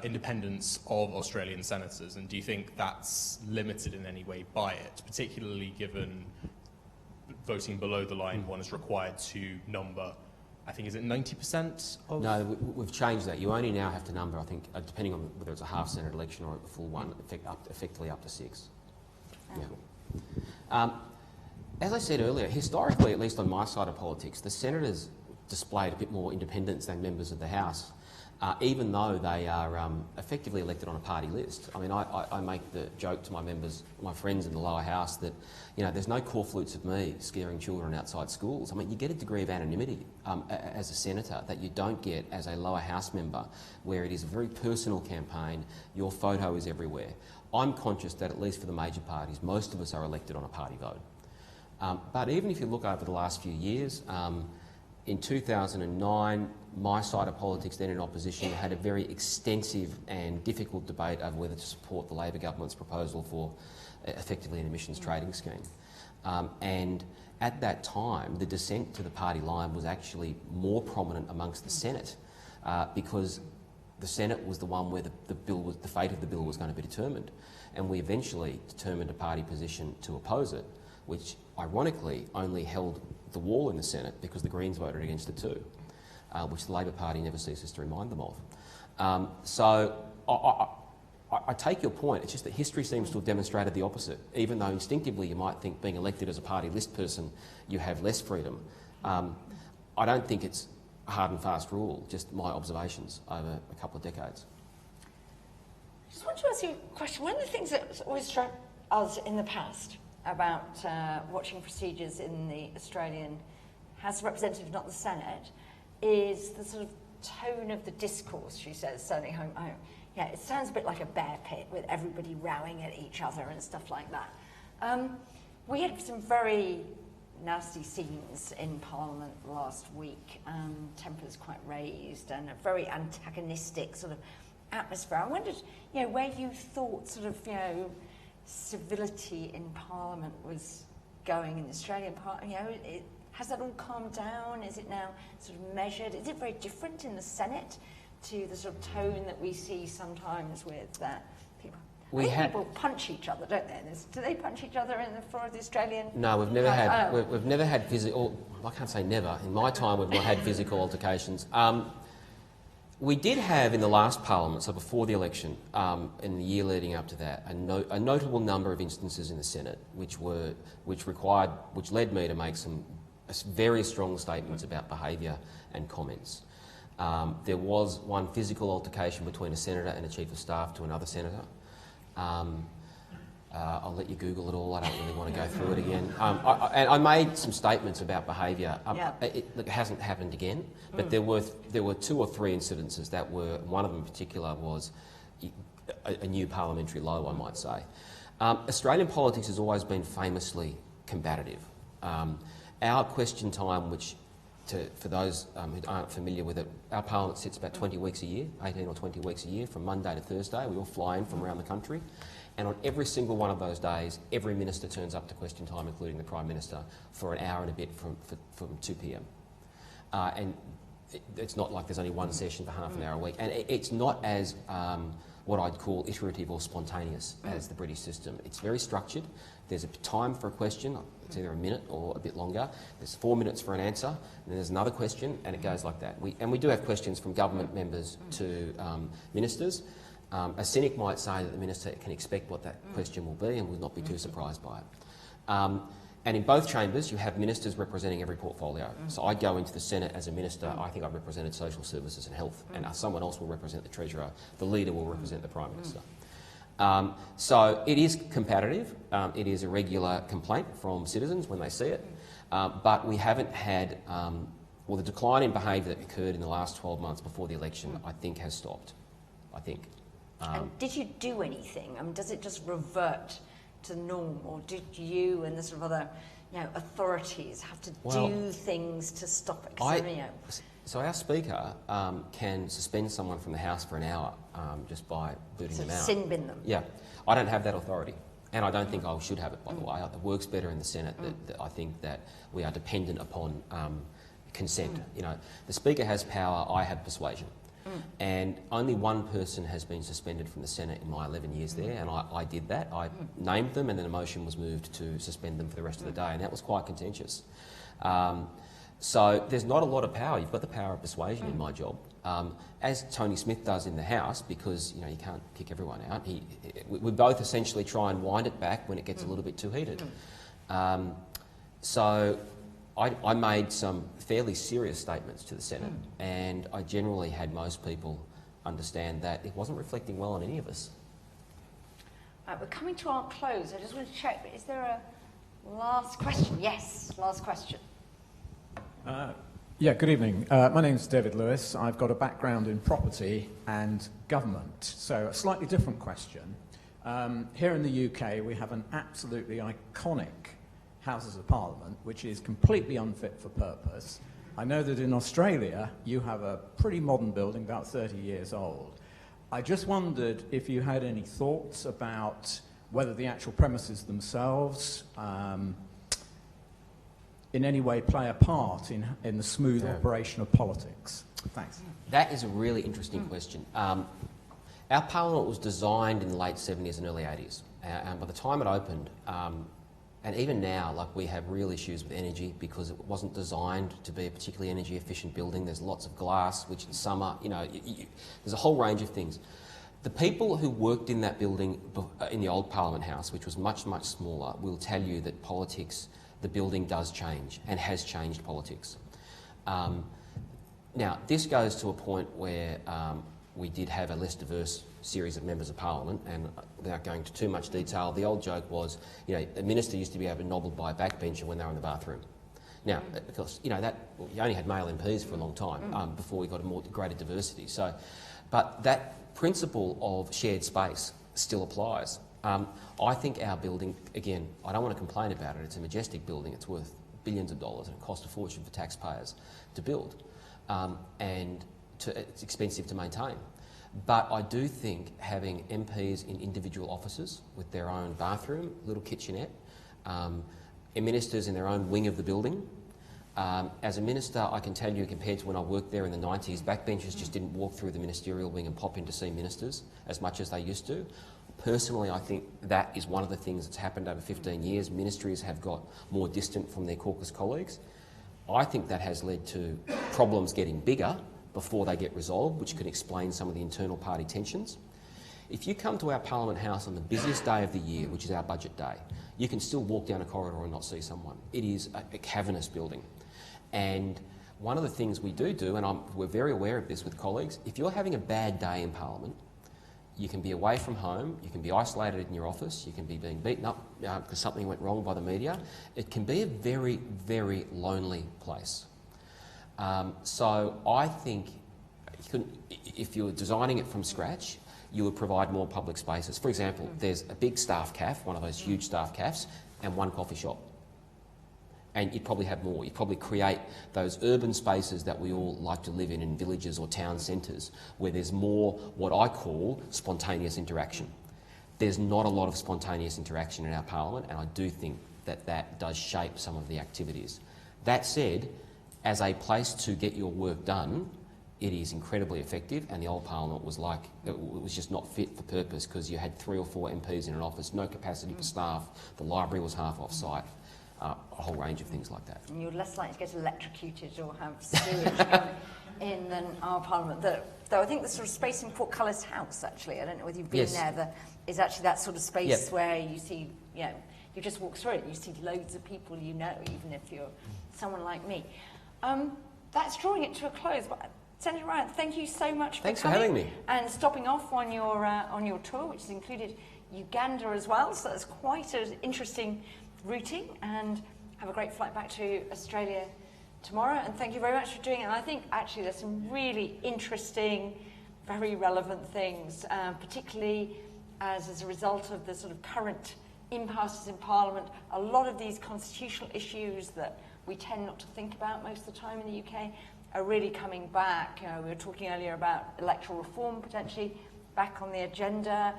independence of Australian senators, and do you think that's limited in any way by it, particularly given voting below the line one is required to number, I think, is it 90% of? No, we've changed that. You only now have to number, I think, depending on whether it's a half Senate election or a full one, effectively up to 6. Yeah. As I said earlier, historically, at least on my side of politics, the senators displayed a bit more independence than members of the House. Even though they are effectively elected on a party list. I mean, I make the joke to my members, my friends in the lower house, that there's no corflutes of me scaring children outside schools. I mean, you get a degree of anonymity as a senator that you don't get as a lower house member, where it is a very personal campaign. Your photo is everywhere. I'm conscious that at least for the major parties, most of us are elected on a party vote. But even if you look over the last few years, in 2009, my side of politics, then in opposition, had a very extensive and difficult debate over whether to support the Labor government's proposal for effectively an emissions trading scheme. And at that time, the dissent to the party line was actually more prominent amongst the Senate because the Senate was the one where the fate of the bill was going to be determined. And we eventually determined a party position to oppose it, which ironically only held the wall in the Senate because the Greens voted against it too, which the Labor Party never ceases to remind them of. So I take your point. It's just that history seems to have demonstrated the opposite. Even though instinctively you might think being elected as a party list person you have less freedom, I don't think it's a hard and fast rule, just my observations over a couple of decades. I just want to ask you a question. One of the things that's always struck us in the past about watching procedures in the Australian House of Representatives, not the Senate, is the sort of tone of the discourse, she says, certainly home. Yeah, it sounds a bit like a bear pit with everybody rowing at each other and stuff like that. We had some very nasty scenes in Parliament last week, tempers quite raised and a very antagonistic sort of atmosphere. I wondered, where you thought sort of, civility in Parliament was going in the Australian Parliament. Has that all calmed down? Is it now sort of measured? Is it very different in the Senate to the sort of tone that we see sometimes with people? We people punch each other, don't they? Do they punch each other in the floor of the Australian? No, we've never had. We've never had physical. I can't say never. In my time, we've not had physical altercations. We did have in the last Parliament, so before the election, in the year leading up to that, a notable number of instances in the Senate, which led me to make some very strong statements about behaviour and comments. There was one physical altercation between a senator and a chief of staff to another senator. I'll let you Google it all. I don't really want to go through it again. I made some statements about behaviour. It hasn't happened again, but there were 2 or 3 incidences that were. One of them in particular was a new parliamentary low, I might say. Australian politics has always been famously combative. Our question time, for those who aren't familiar with it, our parliament sits about 20 weeks a year, 18 or 20 weeks a year, from Monday to Thursday. We all fly in from around the country. And on every single one of those days, every minister turns up to question time, including the Prime Minister, for an hour and a bit from 2 p.m. And it's not like there's only one session for half an hour a week. And it's not as what I'd call iterative or spontaneous as the British system. It's very structured. There's a time for a question. It's either a minute or a bit longer. There's 4 minutes for an answer, and then there's another question, and it goes like that. We do have questions from government members to ministers. A cynic might say that the minister can expect what that question will be and will not be too surprised by it. And in both chambers, you have ministers representing every portfolio. So I go into the Senate as a minister. I think I've represented social services and health, and someone else will represent the Treasurer. The leader will represent the Prime Minister. So it is competitive. It is a regular complaint from citizens when they see it. But we haven't had, the decline in behaviour that occurred in the last 12 months before the election, I think, has stopped. I think. And did you do anything? I mean, does it just revert to norm, or did you and the sort of other, authorities have to do things to stop it? So our Speaker can suspend someone from the House for an hour just by booting them out. Sin bin them. Yeah, I don't have that authority, and I don't think I should have it. By the way, it works better in the Senate. That I think that we are dependent upon consent. The Speaker has power. I have persuasion. And only one person has been suspended from the Senate in my 11 years there, and I did that. I named them, and then a motion was moved to suspend them for the rest of the day, and that was quite contentious. So there's not a lot of power. You've got the power of persuasion in my job, as Tony Smith does in the House, because you can't kick everyone out. We both essentially try and wind it back when it gets a little bit too heated. So I made some fairly serious statements to the Senate, and I generally had most people understand that it wasn't reflecting well on any of us. Right, we're coming to our close. I just want to check, but is there a last question? Yes, last question. Good evening. My name's David Lewis. I've got a background in property and government, so a slightly different question. Here in the UK, we have an absolutely iconic Houses of Parliament, which is completely unfit for purpose. I know that in Australia, you have a pretty modern building, about 30 years old. I just wondered if you had any thoughts about whether the actual premises themselves in any way play a part in the smooth operation of politics. Thanks. That is a really interesting question. Our Parliament was designed in the late 70s and early 80s, and by the time it opened, and even now, we have real issues with energy because it wasn't designed to be a particularly energy efficient building. There's lots of glass, which in summer, there's a whole range of things. The people who worked in that building in the old Parliament House, which was much, much smaller, will tell you that politics, the building does change and has changed politics. Now, this goes to a point where we did have a less diverse series of members of Parliament, and without going into too much detail, the old joke was, a minister used to be able to nobbled by a backbencher when they were in the bathroom. Now, of course, you only had male MPs for a long time before we got a greater diversity. So, but that principle of shared space still applies. I think our building, again, I don't want to complain about it. It's a majestic building. It's worth billions of dollars and it cost a fortune for taxpayers to build, and it's expensive to maintain. But I do think having MPs in individual offices with their own bathroom, little kitchenette, ministers in their own wing of the building, As a minister, I can tell you, compared to when I worked there in the 90s, backbenchers just didn't walk through the ministerial wing and pop in to see ministers as much as they used to. Personally, I think that is one of the things that's happened over 15 years. Ministries have got more distant from their caucus colleagues. I think that has led to problems getting bigger before they get resolved, which can explain some of the internal party tensions. If you come to our Parliament House on the busiest day of the year, which is our budget day, you can still walk down a corridor and not see someone. It is a cavernous building. And one of the things we do, and we're very aware of this with colleagues, if you're having a bad day in Parliament, you can be away from home, you can be isolated in your office, you can be being beaten up because something went wrong by the media. It can be a very, very lonely place. So I think if you were designing it from scratch, you would provide more public spaces. For example, there's a big staff cafe, one of those huge staff cafes, and one coffee shop. And you'd probably have more. You'd probably create those urban spaces that we all like to live in villages or town centres, where there's more what I call spontaneous interaction. There's not a lot of spontaneous interaction in our Parliament, and I do think that that does shape some of the activities. That said, as a place to get your work done, it is incredibly effective, and the old Parliament was like, it was just not fit for purpose because you had 3 or 4 MPs in an office, no capacity for staff, the library was half off-site. A whole range of things like that. And you're less likely to get electrocuted or have sewage coming in than our Parliament. Though I think the sort of space in Portcullis House, actually, I don't know whether you've been there, is actually that sort of space where you see, you just walk through it and you see loads of people you know, even if you're someone like me. That's drawing it to a close. But Senator Ryan, thank you so much for coming. Thanks for having me. And stopping off on your tour, which has included Uganda as well. So that's quite an interesting routing, and have a great flight back to Australia tomorrow. And thank you very much for doing it. And I think actually there's some really interesting, very relevant things, particularly as a result of the sort of current impasses in Parliament. A lot of these constitutional issues that we tend not to think about most of the time in the UK are really coming back. We were talking earlier about electoral reform potentially back on the agenda.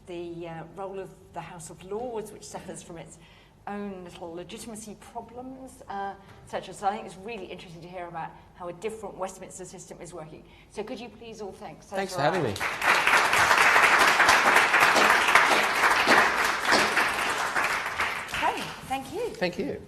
The role of the House of Lords, which suffers from its own little legitimacy problems, etc. So I think it's really interesting to hear about how a different Westminster system is working. So could you please all thank Senator Thanks for having me. Okay, thank you. Thank you.